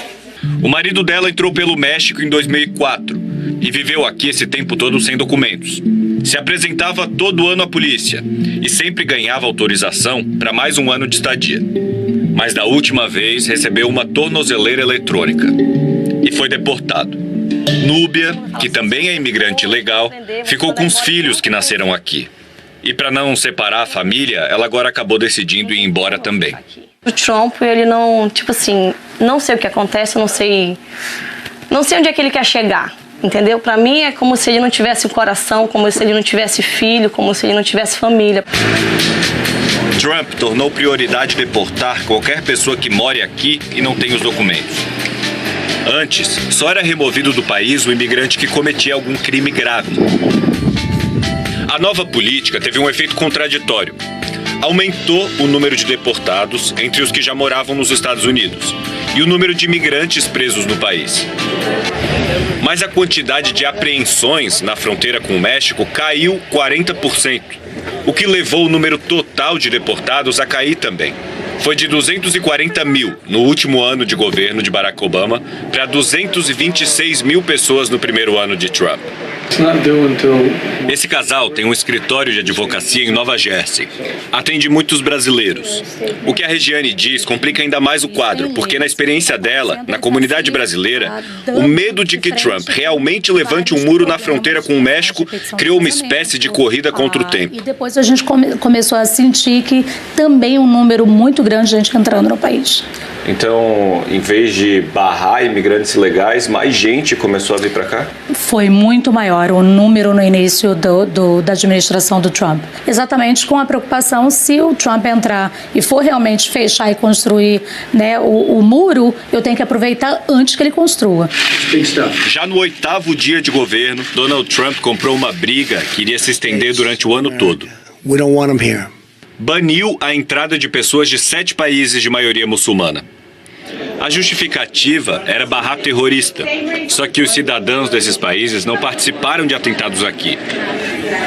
O marido dela entrou pelo México em 2004 e viveu aqui esse tempo todo sem documentos. Se apresentava todo ano à polícia e sempre ganhava autorização para mais um ano de estadia. Mas da última vez recebeu uma tornozeleira eletrônica e foi deportado. Núbia, que também é imigrante legal, ficou com os filhos que nasceram aqui. E para não separar a família, ela agora acabou decidindo ir embora também. O Trump, ele não, não sei o que acontece, não sei onde é que ele quer chegar, entendeu? Para mim é como se ele não tivesse um coração, como se ele não tivesse filho, como se ele não tivesse família. Trump tornou prioridade deportar qualquer pessoa que more aqui e não tenha os documentos. Antes, só era removido do país o imigrante que cometia algum crime grave. A nova política teve um efeito contraditório. Aumentou o número de deportados entre os que já moravam nos Estados Unidos e o número de imigrantes presos no país. Mas a quantidade de apreensões na fronteira com o México caiu 40%, o que levou o número total de deportados a cair também. Foi de 240 mil no último ano de governo de Barack Obama para 226 mil pessoas no primeiro ano de Trump. Esse casal tem um escritório de advocacia em Nova Jersey. Atende muitos brasileiros. O que a Regiane diz complica ainda mais o quadro, porque na experiência dela, na comunidade brasileira, o medo de que Trump realmente levante um muro na fronteira com o México criou uma espécie de corrida contra o tempo. E depois a gente começou a sentir que também um número muito grande de gente entrando no país. Então, em vez de barrar imigrantes ilegais, mais gente começou a vir para cá? Foi muito maior o número no início da administração do Trump. Exatamente com a preocupação, se o Trump entrar e for realmente fechar e construir, né, o muro, eu tenho que aproveitar antes que ele construa. Já no 8º dia de governo, Donald Trump comprou uma briga que iria se estender durante o ano todo. We don't want him here. Baniu a entrada de pessoas de 7 países de maioria muçulmana. A justificativa era barrar terrorista, só que os cidadãos desses países não participaram de atentados aqui.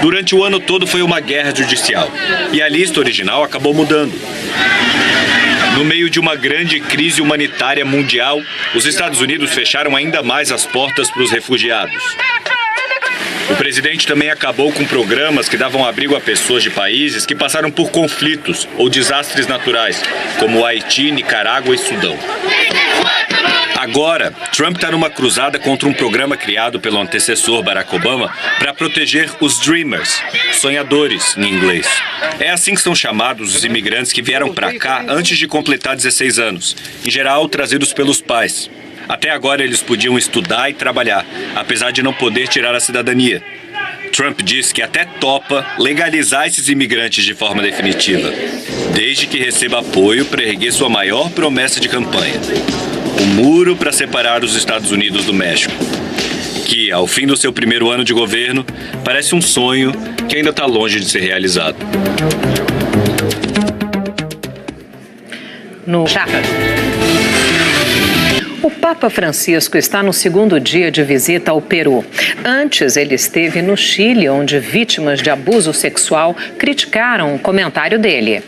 Durante o ano todo foi uma guerra judicial, e a lista original acabou mudando. No meio de uma grande crise humanitária mundial, os Estados Unidos fecharam ainda mais as portas para os refugiados. O presidente também acabou com programas que davam abrigo a pessoas de países que passaram por conflitos ou desastres naturais, como Haiti, Nicarágua e Sudão. Agora, Trump está numa cruzada contra um programa criado pelo antecessor Barack Obama para proteger os Dreamers, sonhadores em inglês. É assim que são chamados os imigrantes que vieram para cá antes de completar 16 anos, em geral trazidos pelos pais. Até agora eles podiam estudar e trabalhar, apesar de não poder tirar a cidadania. Trump diz que até topa legalizar esses imigrantes de forma definitiva, desde que receba apoio para erguer sua maior promessa de campanha: o muro para separar os Estados Unidos do México, que, ao fim do seu primeiro ano de governo, parece um sonho que ainda está longe de ser realizado. No Chapa. O Papa Francisco está no segundo dia de visita ao Peru. Antes, ele esteve no Chile, onde vítimas de abuso sexual criticaram o comentário dele.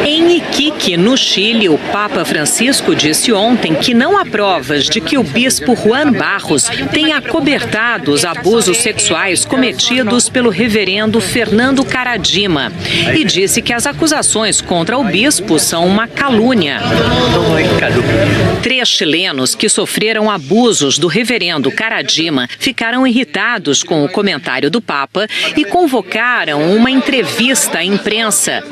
Em Iquique, no Chile, o Papa Francisco disse ontem que não há provas de que o bispo Juan Barros tenha acobertado os abusos sexuais cometidos pelo reverendo Fernando Karadima e disse que as acusações contra o bispo são uma calúnia. 3 chilenos que sofreram abusos do reverendo Karadima ficaram irritados com o comentário do Papa e convocaram uma entrevista à imprensa.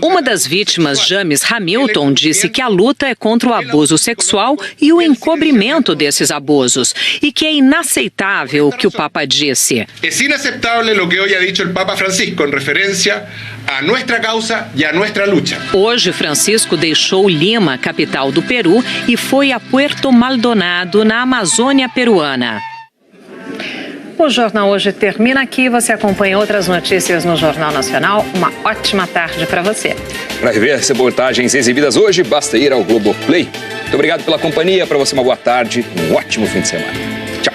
Uma das vítimas, James Hamilton, disse que a luta é contra o abuso sexual e o encobrimento desses abusos e que é inaceitável o que o Papa disse. É inaceitável o que hoje ha dicho o Papa Francisco em referência a nossa causa e a nossa luta. Hoje, Francisco deixou Lima, capital do Peru, e foi a Puerto Maldonado, na Amazônia peruana. O Jornal Hoje termina aqui. Você acompanha outras notícias no Jornal Nacional. Uma ótima tarde para você. Para rever as reportagens exibidas hoje, basta ir ao Globoplay. Muito obrigado pela companhia. Para você, uma boa tarde, um ótimo fim de semana. Tchau.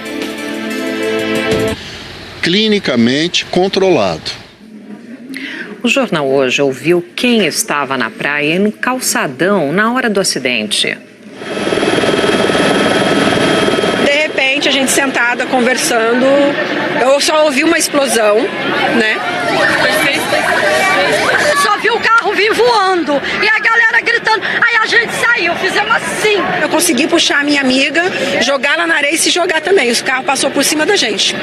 Clinicamente controlado. O Jornal Hoje ouviu quem estava na praia e no calçadão na hora do acidente. A gente sentada, conversando, eu só ouvi uma explosão, né? Só vi o carro vir voando e a galera gritando, aí a gente saiu, fizemos assim. Eu consegui puxar a minha amiga, jogar ela na areia e se jogar também, o carro passou por cima da gente.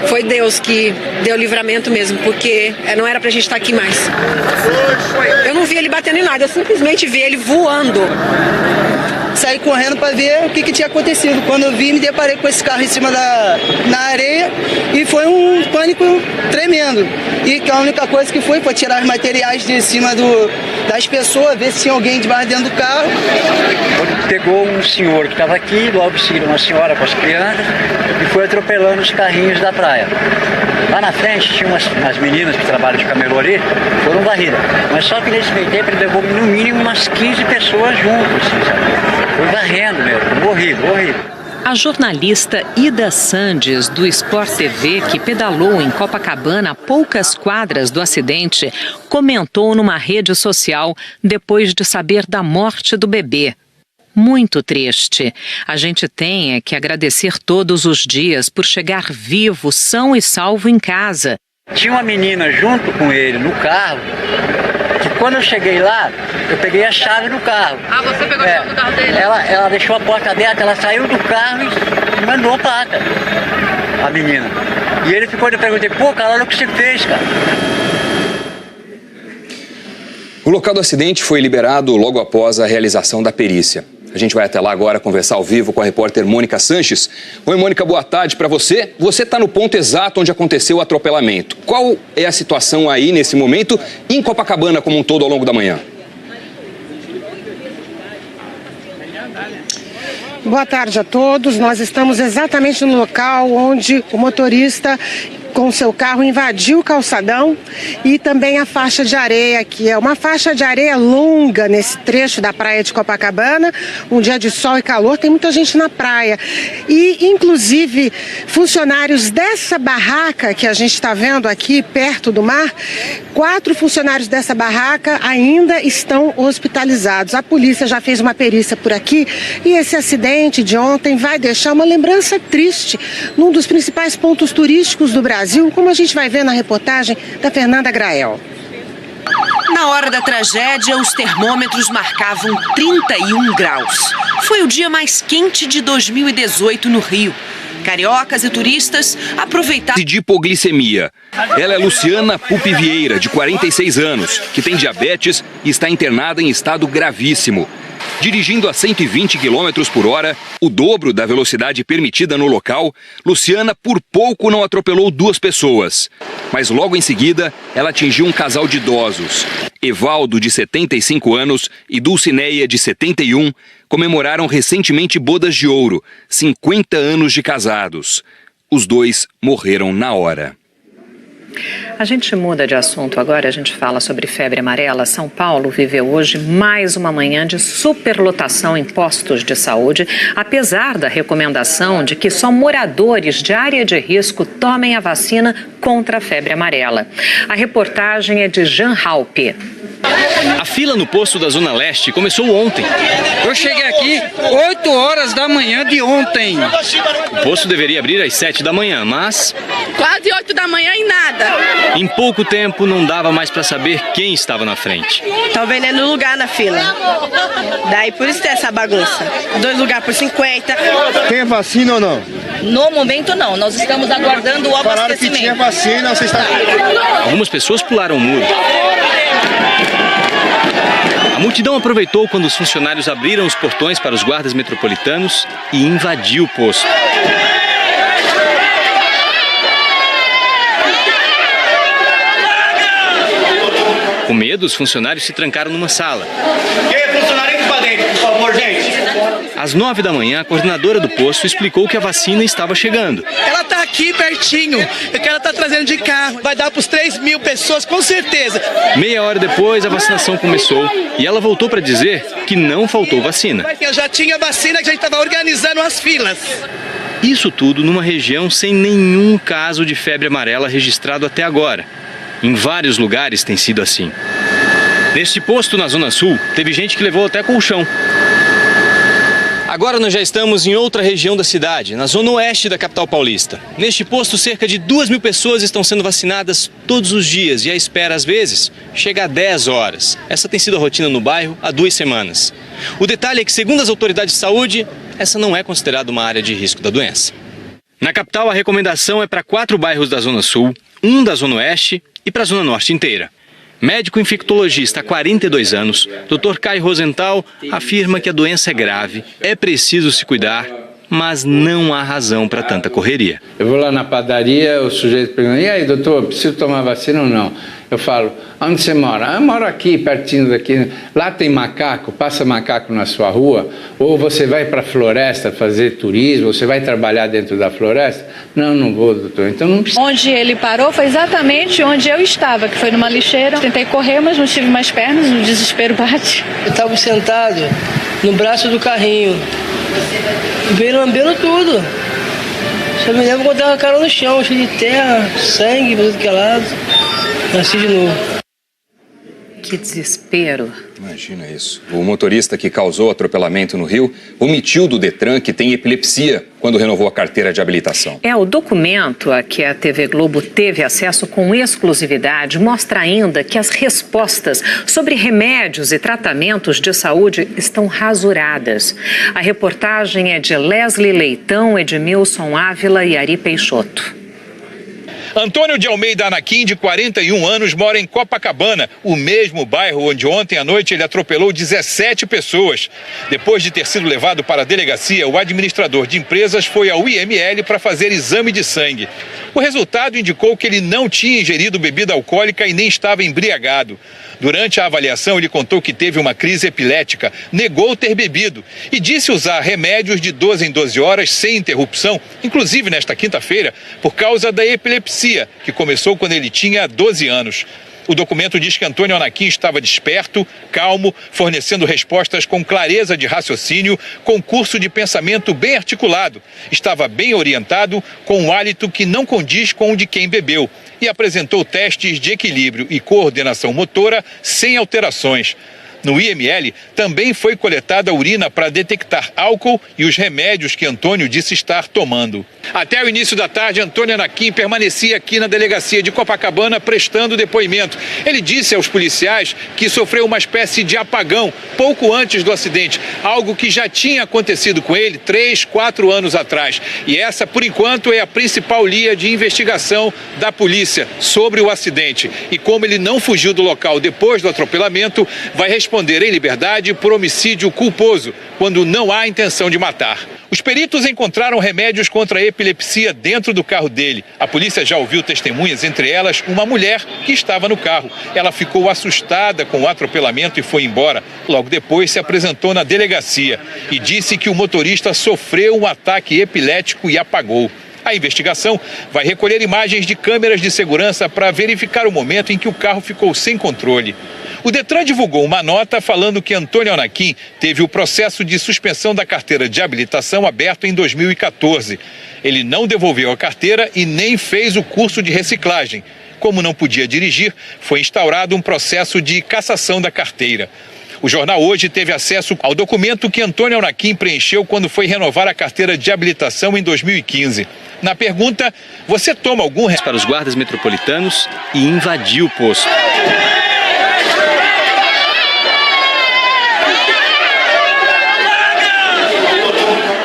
Foi Deus que deu livramento mesmo, porque não era pra gente estar aqui mais. Eu não vi ele batendo em nada, eu simplesmente vi ele voando. Saí correndo para ver o que tinha acontecido. Quando eu vi, me deparei com esse carro em cima na areia e foi um pânico tremendo. E que a única coisa que foi tirar os materiais de cima das pessoas, ver se tinha alguém debaixo dentro do carro. Pegou um senhor que estava aqui, logo seguiu uma senhora com as crianças e foi atropelando os carrinhos da praia. Lá na frente tinha umas meninas que trabalham de camelô-ali, foram varridas. Mas só que nesse meio tempo ele levou no mínimo umas 15 pessoas juntos, assim, sabe? Foi varrendo mesmo, horrível. A jornalista Ida Sandes, do Sport TV, que pedalou em Copacabana a poucas quadras do acidente, comentou numa rede social depois de saber da morte do bebê. Muito triste. A gente tem que agradecer todos os dias por chegar vivo, são e salvo em casa. Tinha uma menina junto com ele no carro, que quando eu cheguei lá, eu peguei a chave do carro. Ah, você pegou a chave do carro dele? Ela deixou a porta aberta, ela saiu do carro e mandou a placa, a menina. E ele ficou, eu perguntei, pô, cara, olha o que você fez, cara. O local do acidente foi liberado logo após a realização da perícia. A gente vai até lá agora conversar ao vivo com a repórter Mônica Sanches. Oi, Mônica, boa tarde para você. Você está no ponto exato onde aconteceu o atropelamento. Qual é a situação aí nesse momento em Copacabana como um todo ao longo da manhã? Boa tarde a todos. Nós estamos exatamente no local onde o motorista com seu carro invadiu o calçadão e também a faixa de areia, que é uma faixa de areia longa nesse trecho da praia de Copacabana. Um dia de sol e calor, tem muita gente na praia. E, inclusive, funcionários dessa barraca que a gente está vendo aqui perto do mar, 4 funcionários dessa barraca ainda estão hospitalizados. A polícia já fez uma perícia por aqui e esse acidente de ontem vai deixar uma lembrança triste num dos principais pontos turísticos do Brasil, como a gente vai ver na reportagem da Fernanda Grael. Na hora da tragédia, os termômetros marcavam 31 graus. Foi o dia mais quente de 2018 no Rio. Cariocas e turistas aproveitaram de hipoglicemia. Ela é Luciana Pupi Vieira, de 46 anos, que tem diabetes e está internada em estado gravíssimo. Dirigindo a 120 km por hora, o dobro da velocidade permitida no local, Luciana por pouco não atropelou 2 pessoas. Mas logo em seguida, ela atingiu um casal de idosos. Evaldo, de 75 anos, e Dulcineia, de 71, comemoraram recentemente bodas de ouro, 50 anos de casados. Os 2 morreram na hora. A gente muda de assunto agora, a gente fala sobre febre amarela. São Paulo viveu hoje mais uma manhã de superlotação em postos de saúde, apesar da recomendação de que só moradores de área de risco tomem a vacina contra a febre amarela. A reportagem é de Jean Halpe. A fila no posto da Zona Leste começou ontem. Eu cheguei aqui 8 horas da manhã de ontem. O posto deveria abrir às 7 da manhã, mas... Quase 8 da manhã e nada. Em pouco tempo não dava mais para saber quem estava na frente. Estão vendendo lugar na fila. Daí por isso tem essa bagunça. 2 lugares por 50. Tem vacina ou não? No momento não, nós estamos aguardando o abastecimento. Falaram que tinha vacina, você está... Algumas pessoas pularam o muro. A multidão aproveitou quando os funcionários abriram os portões para os guardas metropolitanos e invadiu o posto. Com medo, os funcionários se trancaram numa sala. Funcionário para dentro, por favor, gente. Às 9 da manhã, a coordenadora do posto explicou que a vacina estava chegando. Ela está aqui pertinho, é que ela está trazendo de carro. Vai dar para os 3.000 pessoas, com certeza. Meia hora depois, a vacinação começou e ela voltou para dizer que não faltou vacina. Eu já tinha vacina, que a gente estava organizando as filas. Isso tudo numa região sem nenhum caso de febre amarela registrado até agora. Em vários lugares tem sido assim. Neste posto na Zona Sul, teve gente que levou até colchão. Agora nós já estamos em outra região da cidade, na zona oeste da capital paulista. Neste posto, cerca de 2.000 pessoas estão sendo vacinadas todos os dias e a espera, às vezes, chega a 10 horas. Essa tem sido a rotina no bairro há 2 semanas. O detalhe é que, segundo as autoridades de saúde, essa não é considerada uma área de risco da doença. Na capital, a recomendação é para 4 bairros da Zona Sul, 1 da Zona Oeste e para a Zona Norte inteira. Médico infectologista há 42 anos, Dr. Kai Rosenthal afirma que a doença é grave, é preciso se cuidar, mas não há razão para tanta correria. Eu vou lá na padaria, o sujeito pergunta, e aí, doutor, preciso tomar vacina ou não? Eu falo, onde você mora? Eu moro aqui, pertinho daqui. Lá tem macaco, passa macaco na sua rua? Ou você vai para a floresta fazer turismo, ou você vai trabalhar dentro da floresta? Não, não vou, doutor. Então não precisa. Onde ele parou foi exatamente onde eu estava, que foi numa lixeira. Tentei correr, mas não tive mais pernas, o desespero bate. Eu estava sentado no braço do carrinho, veio lambendo tudo. Só me lembro quando eu tava com a cara no chão, cheio de terra, sangue, por tudo que é lado. Nasci de novo. Que desespero. Imagina isso. O motorista que causou atropelamento no Rio omitiu do Detran que tem epilepsia quando renovou a carteira de habilitação. O documento a que a TV Globo teve acesso com exclusividade mostra ainda que as respostas sobre remédios e tratamentos de saúde estão rasuradas. A reportagem é de Leslie Leitão, Edmilson Ávila e Ari Peixoto. Antônio de Almeida Anaquim, de 41 anos, mora em Copacabana, o mesmo bairro onde ontem à noite ele atropelou 17 pessoas. Depois de ter sido levado para a delegacia, o administrador de empresas foi ao IML para fazer exame de sangue. O resultado indicou que ele não tinha ingerido bebida alcoólica e nem estava embriagado. Durante a avaliação, ele contou que teve uma crise epilética, negou ter bebido e disse usar remédios de 12 em 12 horas sem interrupção, inclusive nesta quinta-feira, por causa da epilepsia, que começou quando ele tinha 12 anos. O documento diz que Antônio Anaquim estava desperto, calmo, fornecendo respostas com clareza de raciocínio, com curso de pensamento bem articulado. Estava bem orientado, com um hálito que não condiz com o de quem bebeu. E apresentou testes de equilíbrio e coordenação motora sem alterações. No IML também foi coletada a urina para detectar álcool e os remédios que Antônio disse estar tomando. Até o início da tarde, Antônio Anaquim permanecia aqui na delegacia de Copacabana prestando depoimento. Ele disse aos policiais que sofreu uma espécie de apagão pouco antes do acidente, algo que já tinha acontecido com ele 3, 4 anos atrás. E essa, por enquanto, é a principal linha de investigação da polícia sobre o acidente. E como ele não fugiu do local depois do atropelamento, vai responder em liberdade por homicídio culposo, quando não há intenção de matar. Os peritos encontraram remédios contra a epilepsia dentro do carro dele. A polícia já ouviu testemunhas, entre elas uma mulher que estava no carro. Ela ficou assustada com o atropelamento e foi embora. Logo depois se apresentou na delegacia e disse que o motorista sofreu um ataque epilético e apagou. A investigação vai recolher imagens de câmeras de segurança para verificar o momento em que o carro ficou sem controle. O Detran divulgou uma nota falando que Antônio Anaquim teve o processo de suspensão da carteira de habilitação aberto em 2014. Ele não devolveu a carteira e nem fez o curso de reciclagem. Como não podia dirigir, foi instaurado um processo de cassação da carteira. O jornal Hoje teve acesso ao documento que Antônio Anaquim preencheu quando foi renovar a carteira de habilitação em 2015. Na pergunta, você toma algum risco para os guardas metropolitanos e invadiu o posto.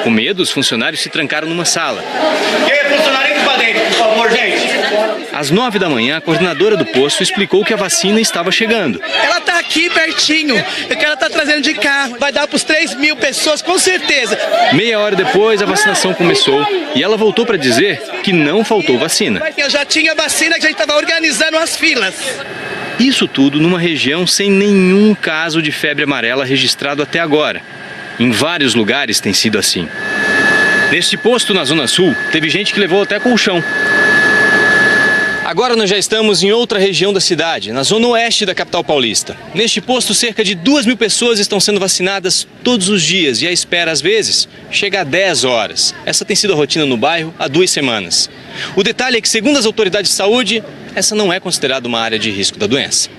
Com medo, os funcionários se trancaram numa sala. Funcionário aqui pra dentro, por favor, gente. Às 9 da manhã, a coordenadora do posto explicou que a vacina estava chegando. Ela tá aqui pertinho, é que ela tá trazendo de carro. Vai dar pros 3.000 pessoas, com certeza. Meia hora depois, a vacinação começou e ela voltou para dizer que não faltou vacina. Eu já tinha vacina, que a gente tava organizando as filas. Isso tudo numa região sem nenhum caso de febre amarela registrado até agora. Em vários lugares tem sido assim. Neste posto na Zona Sul, teve gente que levou até colchão. Agora nós já estamos em outra região da cidade, na zona oeste da capital paulista. Neste posto, cerca de 2.000 pessoas estão sendo vacinadas todos os dias e a espera, às vezes, chega a 10 horas. Essa tem sido a rotina no bairro há 2 semanas. O detalhe é que, segundo as autoridades de saúde, essa não é considerada uma área de risco da doença.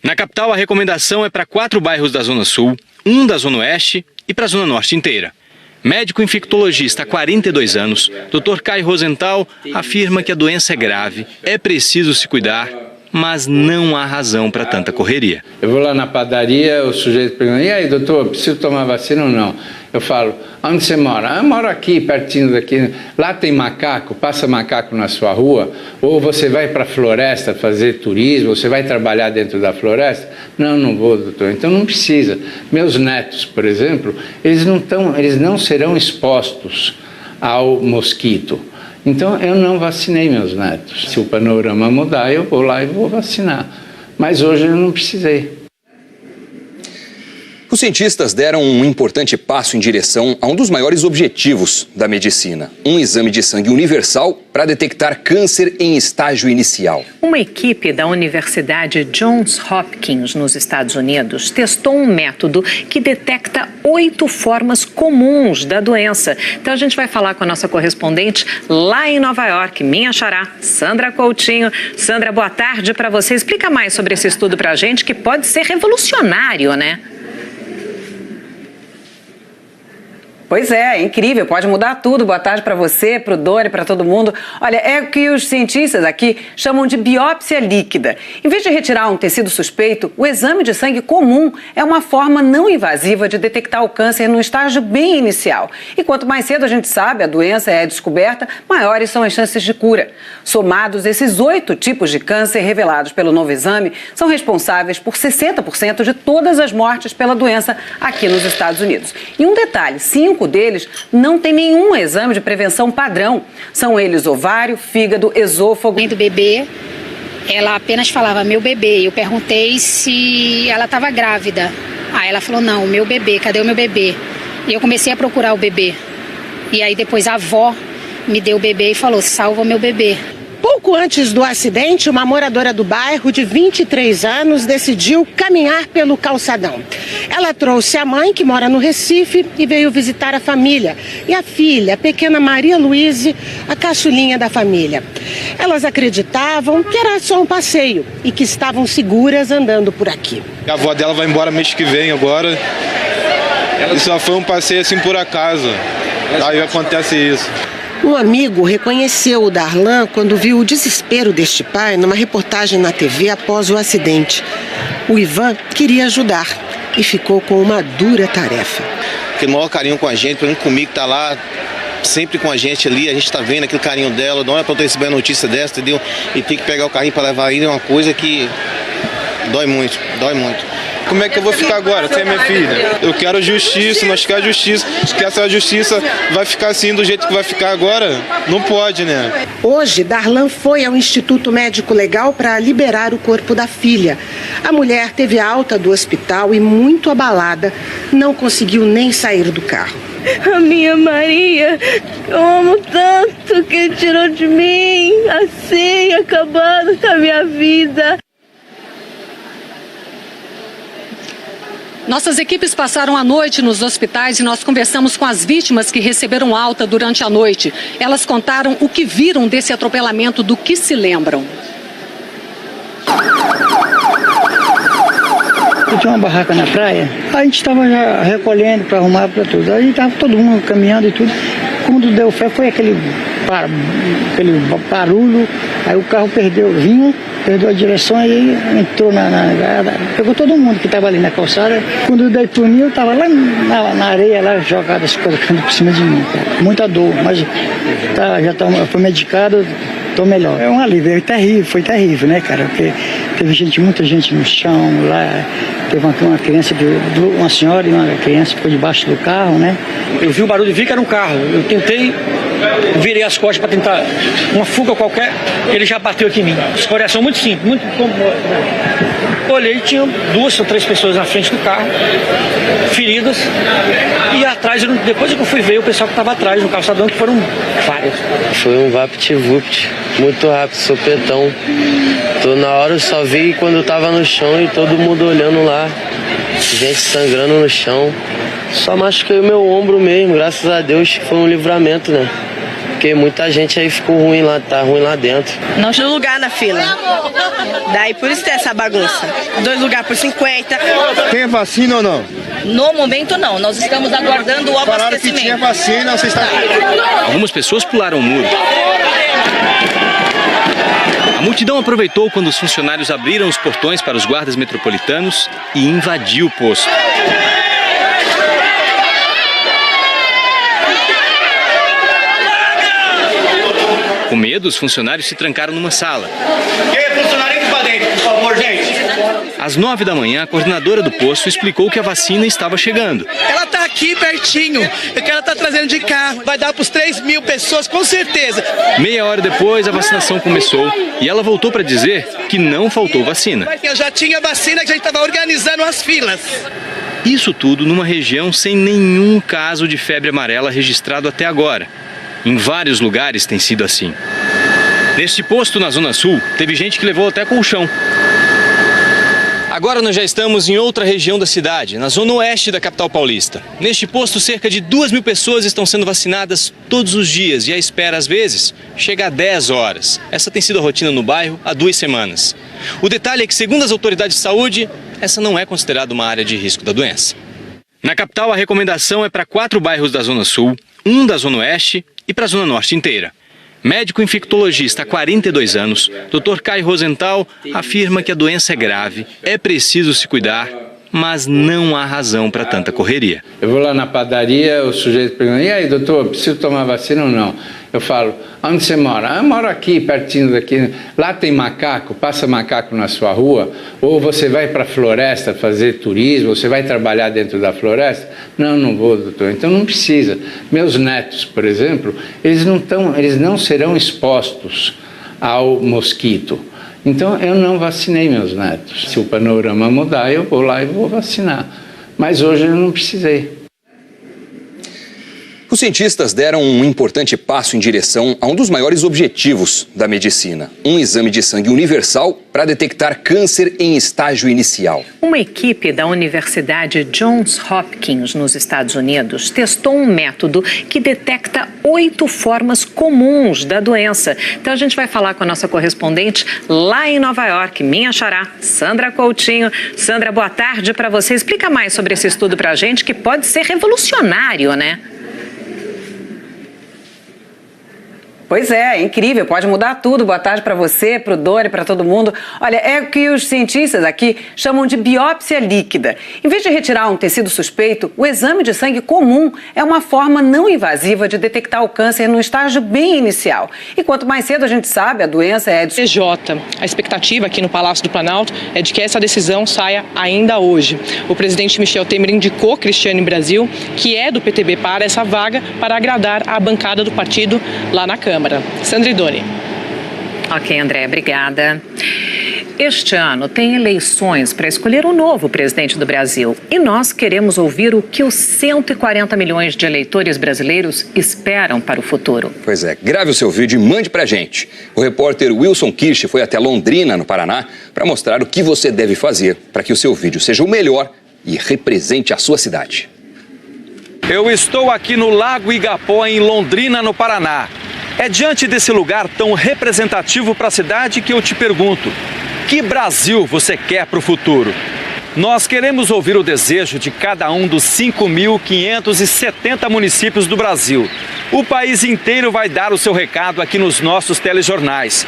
Na capital, a recomendação é para 4 bairros da Zona Sul, 1 da Zona Oeste e para a Zona Norte inteira. Médico infectologista há 42 anos, Dr. Caio Rosenthal afirma que a doença é grave, é preciso se cuidar, mas não há razão para tanta correria. Eu vou lá na padaria, o sujeito pergunta, e aí, doutor, preciso tomar vacina ou não? Eu falo, onde você mora? Eu moro aqui, pertinho daqui. Lá tem macaco, passa macaco na sua rua? Ou você vai para a floresta fazer turismo, você vai trabalhar dentro da floresta? Não, não vou, doutor. Então não precisa. Meus netos, por exemplo, eles não serão expostos ao mosquito. Então eu não vacinei meus netos. Se o panorama mudar, eu vou lá e vou vacinar. Mas hoje eu não precisei. Os cientistas deram um importante passo em direção a um dos maiores objetivos da medicina, um exame de sangue universal para detectar câncer em estágio inicial. Uma equipe da Universidade Johns Hopkins, nos Estados Unidos, testou um método que detecta 8 formas comuns da doença. Então a gente vai falar com a nossa correspondente lá em Nova York, minha xará, Sandra Coutinho. Sandra, boa tarde para você. Explica mais sobre esse estudo para a gente, que pode ser revolucionário, né? Pois é incrível, pode mudar tudo. Boa tarde para você, para o Dori, para todo mundo. Olha, é o que os cientistas aqui chamam de biópsia líquida. Em vez de retirar um tecido suspeito, o exame de sangue comum é uma forma não invasiva de detectar o câncer num estágio bem inicial. E quanto mais cedo a gente sabe a doença é descoberta, maiores são as chances de cura. Somados, esses 8 tipos de câncer revelados pelo novo exame são responsáveis por 60% de todas as mortes pela doença aqui nos Estados Unidos. E um detalhe, 5 deles não tem nenhum exame de prevenção padrão. São eles ovário, fígado, esôfago. Do bebê, ela apenas falava meu bebê. Eu perguntei se ela estava grávida. Aí ela falou, não, meu bebê, cadê o meu bebê? E eu comecei a procurar o bebê. E aí depois a avó me deu o bebê e falou, salva meu bebê. Pouco antes do acidente, uma moradora do bairro de 23 anos decidiu caminhar pelo calçadão. Ela trouxe a mãe, que mora no Recife, e veio visitar a família. E a filha, a pequena Maria Luíse, a caçulinha da família. Elas acreditavam que era só um passeio e que estavam seguras andando por aqui. A avó dela vai embora mês que vem agora. E só foi um passeio assim por acaso. Aí acontece isso. Um amigo reconheceu o Darlan quando viu o desespero deste pai numa reportagem na TV após o acidente. O Ivan queria ajudar e ficou com uma dura tarefa. Aquele maior carinho com a gente, por exemplo, comigo que tá lá sempre com a gente ali, a gente tá vendo aquele carinho dela, não é pra eu receber a notícia dessa, entendeu? E tem que pegar o carrinho para levar aí, é uma coisa que dói muito, dói muito. Como é que eu vou ficar agora sem minha filha? Eu quero justiça, nós queremos justiça. Se essa justiça vai ficar assim do jeito que vai ficar agora, não pode, né? Hoje, Darlan foi ao Instituto Médico Legal para liberar o corpo da filha. A mulher teve alta do hospital e, muito abalada, não conseguiu nem sair do carro. A minha Maria, eu amo tanto, que tirou de mim, assim, acabando com a minha vida. Nossas equipes passaram a noite nos hospitais e nós conversamos com as vítimas que receberam alta durante a noite. Elas contaram o que viram desse atropelamento, do que se lembram. Eu tinha uma barraca na praia, a gente estava já recolhendo para arrumar para tudo. Aí estava todo mundo caminhando e tudo. Quando deu fé foi aquele barulho, aí o carro perdeu a direção e entrou pegou todo mundo que estava ali na calçada. Quando eu dei por mim, eu estava lá na areia, lá jogado as coisas por cima de mim, cara. Muita dor, mas fui medicado, estou melhor. É um alívio, foi terrível, né, cara? Porque teve muita gente no chão lá, teve uma criança, uma senhora e uma criança ficou debaixo do carro, né? Eu vi o barulho e vi que era um carro. Eu tentei, virei as costas para tentar uma fuga qualquer, ele já bateu aqui em mim. Escoriação muito simples, muito olhei, tinha 2 ou 3 pessoas na frente do carro, feridas, e atrás, depois que eu fui ver o pessoal que estava atrás no calçadão, que foram vários. Foi um vapt-vupt, muito rápido, sopetão. Na hora eu só vi quando eu tava no chão e todo mundo olhando lá, gente sangrando no chão. Só machuquei o meu ombro mesmo, graças a Deus foi um livramento, né? Porque muita gente aí ficou ruim lá, tá ruim lá dentro. Não tinha lugar na fila. Daí por isso tem essa bagunça. 2 lugares por 50. Tem vacina ou não? No momento não, nós estamos aguardando o abastecimento. Falaram que tinha vacina, você está... Algumas pessoas pularam o muro. A multidão aproveitou quando os funcionários abriram os portões para os guardas metropolitanos e invadiu o posto. Com medo, os funcionários se trancaram numa sala. Funcionário para dentro, por favor, gente. Às 9 da manhã, a coordenadora do posto explicou que a vacina estava chegando. Ela está aqui pertinho, é que ela está trazendo de carro. Vai dar para os 3.000 pessoas, com certeza. Meia hora depois, a vacinação começou e ela voltou para dizer que não faltou vacina. Eu já tinha vacina, que a gente estava organizando as filas. Isso tudo numa região sem nenhum caso de febre amarela registrado até agora. Em vários lugares tem sido assim. Neste posto na Zona Sul, teve gente que levou até colchão. Agora nós já estamos em outra região da cidade, na zona oeste da capital paulista. Neste posto, cerca de 2.000 pessoas estão sendo vacinadas todos os dias e a espera, às vezes, chega a 10 horas. Essa tem sido a rotina no bairro há 2 semanas. O detalhe é que, segundo as autoridades de saúde, essa não é considerada uma área de risco da doença. Na capital, a recomendação é para 4 bairros da Zona Sul, 1 da Zona Oeste e para a Zona Norte inteira. Médico infectologista há 42 anos, Dr. Caio Rosenthal afirma que a doença é grave, é preciso se cuidar, mas não há razão para tanta correria. Eu vou lá na padaria, o sujeito pergunta, e aí, doutor, preciso tomar vacina ou não? Eu falo, onde você mora? Eu moro aqui, pertinho daqui. Lá tem macaco, passa macaco na sua rua? Ou você vai para a floresta fazer turismo, você vai trabalhar dentro da floresta? Não, não vou, doutor. Então não precisa. Meus netos, por exemplo, eles não serão expostos ao mosquito. Então eu não vacinei meus netos. Se o panorama mudar, eu vou lá e vou vacinar. Mas hoje eu não precisei. Os cientistas deram um importante passo em direção a um dos maiores objetivos da medicina, um exame de sangue universal para detectar câncer em estágio inicial. Uma equipe da Universidade Johns Hopkins, nos Estados Unidos, testou um método que detecta 8 formas comuns da doença. Então a gente vai falar com a nossa correspondente lá em Nova York, minha xará, Sandra Coutinho. Sandra, boa tarde para você. Explica mais sobre esse estudo para a gente, que pode ser revolucionário, né? Pois é incrível, pode mudar tudo. Boa tarde para você, para o Dori, para todo mundo. Olha, é o que os cientistas aqui chamam de biópsia líquida. Em vez de retirar um tecido suspeito, o exame de sangue comum é uma forma não invasiva de detectar o câncer no estágio bem inicial. E quanto mais cedo a gente sabe, a doença é... PJ. A expectativa aqui no Palácio do Planalto é de que essa decisão saia ainda hoje. O presidente Michel Temer indicou Cristiane Brasil, que é do PTB, para essa vaga, para agradar a bancada do partido lá na Câmara. Sandra e Doni. Ok, André, obrigada. Este ano tem eleições para escolher o novo presidente do Brasil e nós queremos ouvir o que os 140 milhões de eleitores brasileiros esperam para o futuro. Pois é, grave o seu vídeo e mande pra gente. O repórter Wilson Kirsch foi até Londrina, no Paraná, para mostrar o que você deve fazer para que o seu vídeo seja o melhor e represente a sua cidade. Eu estou aqui no Lago Igapó, em Londrina, no Paraná. É diante desse lugar tão representativo para a cidade que eu te pergunto: que Brasil você quer para o futuro? Nós queremos ouvir o desejo de cada um dos 5.570 municípios do Brasil. O país inteiro vai dar o seu recado aqui nos nossos telejornais.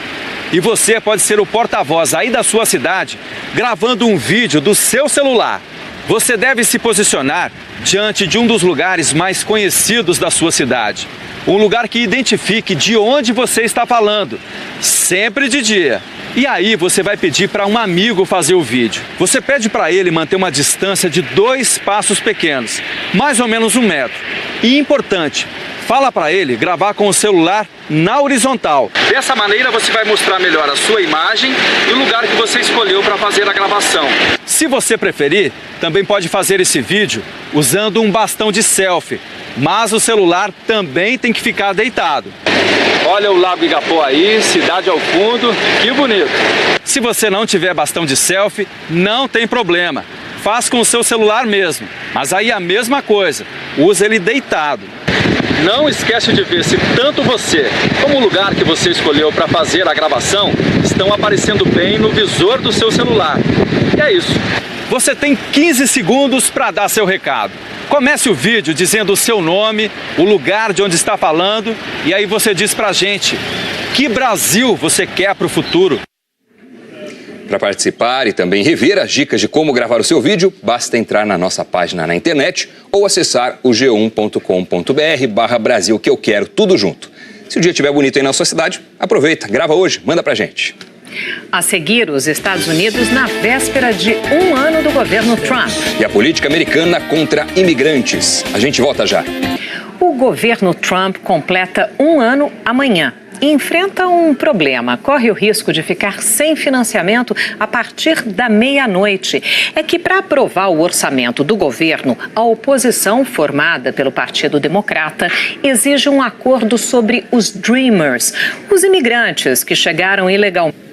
E você pode ser o porta-voz aí da sua cidade, gravando um vídeo do seu celular. Você deve se posicionar diante de um dos lugares mais conhecidos da sua cidade. Um lugar que identifique de onde você está falando, sempre de dia. E aí você vai pedir para um amigo fazer o vídeo. Você pede para ele manter uma distância de 2 passos pequenos, mais ou menos 1 metro. E importante, fala para ele gravar com o celular na horizontal. Dessa maneira você vai mostrar melhor a sua imagem e o lugar que você escolheu para fazer a gravação. Se você preferir, também pode fazer esse vídeo usando um bastão de selfie, mas o celular também tem que ficar deitado. Olha o Lago Igapó aí, cidade ao fundo, que bonito. Se você não tiver bastão de selfie, não tem problema. Faz com o seu celular mesmo, mas aí a mesma coisa, usa ele deitado. Não esquece de ver se tanto você como o lugar que você escolheu para fazer a gravação estão aparecendo bem no visor do seu celular. E é isso. Você tem 15 segundos para dar seu recado. Comece o vídeo dizendo o seu nome, o lugar de onde está falando, e aí você diz pra gente que Brasil você quer para o futuro. Para participar e também rever as dicas de como gravar o seu vídeo, basta entrar na nossa página na internet ou acessar o g1.com.br/Brasil que eu quero, tudo junto. Se o dia estiver bonito aí na sua cidade, aproveita, grava hoje, manda pra gente. A seguir, os Estados Unidos na véspera de 1 ano do governo Trump. E a política americana contra imigrantes. A gente volta já. O governo Trump completa 1 ano amanhã e enfrenta um problema. Corre o risco de ficar sem financiamento a partir da meia-noite. É que, para aprovar o orçamento do governo, a oposição, formada pelo Partido Democrata, exige um acordo sobre os Dreamers, os imigrantes que chegaram ilegalmente.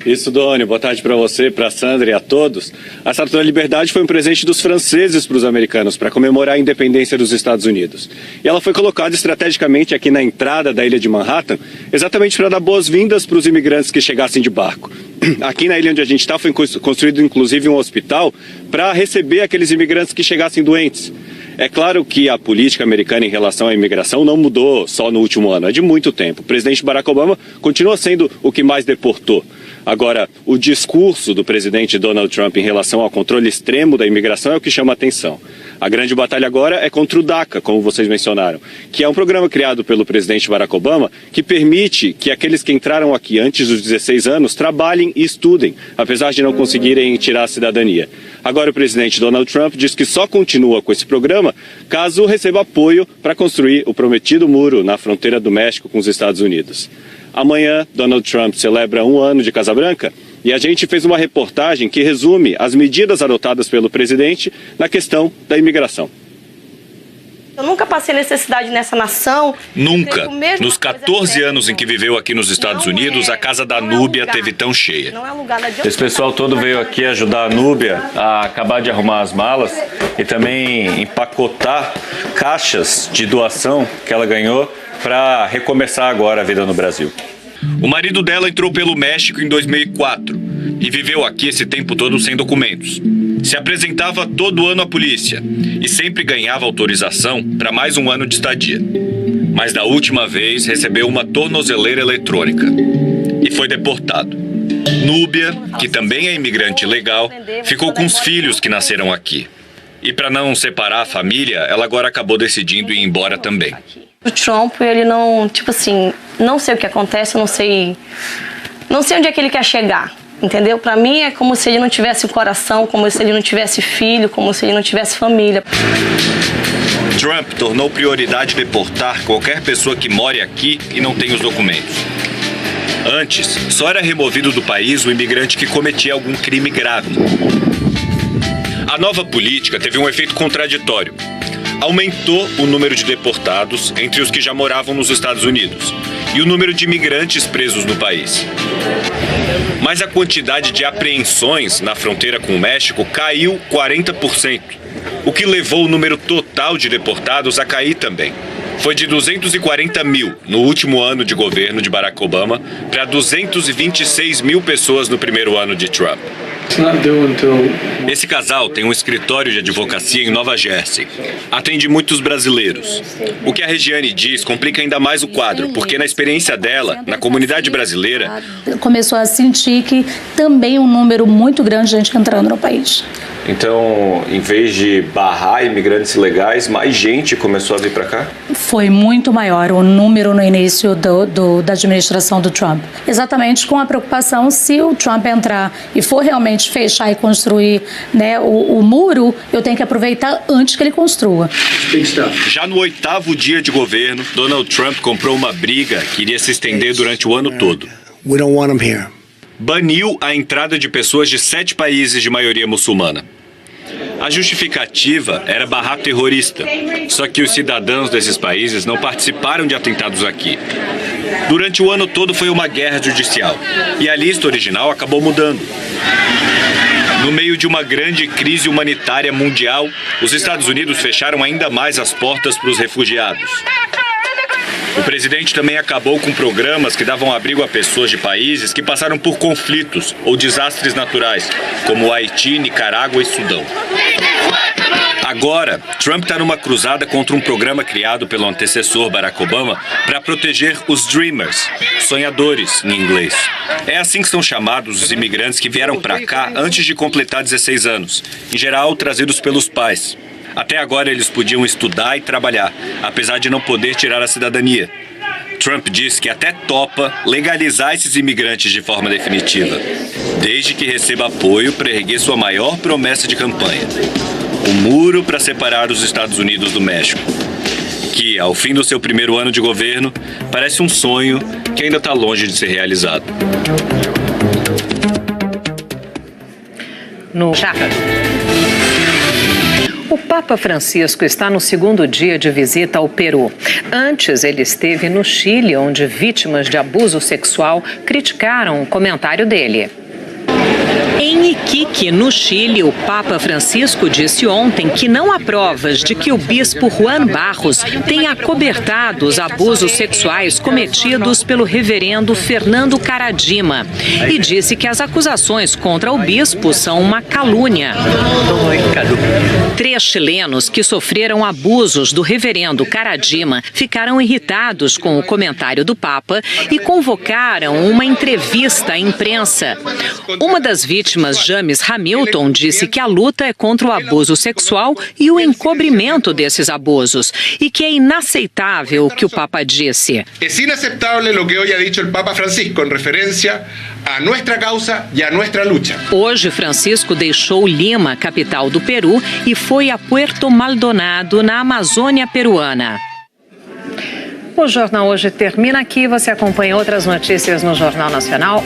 Isso, Doni. Boa tarde para você, para a Sandra e a todos. A Estátua da Liberdade foi um presente dos franceses para os americanos para comemorar a independência dos Estados Unidos. E ela foi colocada estrategicamente aqui na entrada da ilha de Manhattan, exatamente para dar boas-vindas para os imigrantes que chegassem de barco. Aqui na ilha onde a gente está foi construído inclusive um hospital para receber aqueles imigrantes que chegassem doentes. É claro que a política americana em relação à imigração não mudou só no último ano, é de muito tempo. O presidente Barack Obama continua sendo o que mais deportou. Agora, o discurso do presidente Donald Trump em relação ao controle extremo da imigração é o que chama a atenção. A grande batalha agora é contra o DACA, como vocês mencionaram, que é um programa criado pelo presidente Barack Obama que permite que aqueles que entraram aqui antes dos 16 anos trabalhem e estudem, apesar de não conseguirem tirar a cidadania. Agora o presidente Donald Trump diz que só continua com esse programa caso receba apoio para construir o prometido muro na fronteira do México com os Estados Unidos. Amanhã, Donald Trump celebra 1 ano de Casa Branca e a gente fez uma reportagem que resume as medidas adotadas pelo presidente na questão da imigração. Eu nunca passei necessidade nessa nação. Nunca. Nos 14 anos em que viveu aqui nos Estados Unidos, a casa da Núbia teve tão cheia. Esse pessoal todo veio aqui ajudar a Núbia a acabar de arrumar as malas e também empacotar caixas de doação que ela ganhou para recomeçar agora a vida no Brasil. O marido dela entrou pelo México em 2004 e viveu aqui esse tempo todo sem documentos. Se apresentava todo ano à polícia e sempre ganhava autorização para mais um ano de estadia. Mas da última vez recebeu uma tornozeleira eletrônica e foi deportado. Núbia, que também é imigrante legal, ficou com os filhos que nasceram aqui. E para não separar a família, ela agora acabou decidindo ir embora também. O Trump, ele não, tipo assim, não sei o que acontece, não sei onde é que ele quer chegar. Entendeu? Para mim é como se ele não tivesse coração, como se ele não tivesse filho, como se ele não tivesse família. Trump tornou prioridade deportar qualquer pessoa que more aqui e não tenha os documentos. Antes, só era removido do país o imigrante que cometia algum crime grave. A nova política teve um efeito contraditório. Aumentou o número de deportados entre os que já moravam nos Estados Unidos e o número de imigrantes presos no país. Mas a quantidade de apreensões na fronteira com o México caiu 40%, o que levou o número total de deportados a cair também. Foi de 240 mil no último ano de governo de Barack Obama para 226 mil pessoas no primeiro ano de Trump. Esse casal tem um escritório de advocacia em Nova Jersey. Atende muitos brasileiros. O que a Regiane diz complica ainda mais o quadro, porque na experiência dela, na comunidade brasileira, começou a sentir que também um número muito grande de gente entrando no país. Então, em vez de barrar imigrantes ilegais, mais gente começou a vir para cá? Foi muito maior o número no início da administração do Trump. Exatamente com a preocupação, se o Trump entrar e for realmente fechar e construir, né, o muro, eu tenho que aproveitar antes que ele construa. Já no 8º dia de governo, Donald Trump comprou uma briga que iria se estender durante o ano todo. We don't want him here. Baniu a entrada de pessoas de 7 países de maioria muçulmana. A justificativa era barrar terrorista, só que os cidadãos desses países não participaram de atentados aqui. Durante o ano todo foi uma guerra judicial, e a lista original acabou mudando. No meio de uma grande crise humanitária mundial, os Estados Unidos fecharam ainda mais as portas para os refugiados. O presidente também acabou com programas que davam abrigo a pessoas de países que passaram por conflitos ou desastres naturais, como Haiti, Nicarágua e Sudão. Agora, Trump está numa cruzada contra um programa criado pelo antecessor Barack Obama para proteger os Dreamers, sonhadores em inglês. É assim que são chamados os imigrantes que vieram para cá antes de completar 16 anos, em geral trazidos pelos pais. Até agora eles podiam estudar e trabalhar, apesar de não poder tirar a cidadania. Trump diz que até topa legalizar esses imigrantes de forma definitiva, desde que receba apoio para erguer sua maior promessa de campanha: o muro para separar os Estados Unidos do México, que, ao fim do seu primeiro ano de governo, parece um sonho que ainda está longe de ser realizado. No Chakra. O Papa Francisco está no 2º dia de visita ao Peru. Antes, ele esteve no Chile, onde vítimas de abuso sexual criticaram o comentário dele. Em Iquique, no Chile, o Papa Francisco disse ontem que não há provas de que o bispo Juan Barros tenha acobertado os abusos sexuais cometidos pelo reverendo Fernando Karadima e disse que as acusações contra o bispo são uma calúnia. 3 chilenos que sofreram abusos do reverendo Karadima ficaram irritados com o comentário do Papa e convocaram uma entrevista à imprensa. Uma das vítimas, James Hamilton, disse que a luta é contra o abuso sexual e o encobrimento desses abusos e que é inaceitável o que o Papa disse. É inaceitável o que hoje ha dicho o Papa Francisco em referência a nossa causa e a nossa luta. Hoje, Francisco deixou Lima, capital do Peru, e foi a Puerto Maldonado, na Amazônia peruana. O Jornal Hoje termina aqui. Você acompanha outras notícias no Jornal Nacional.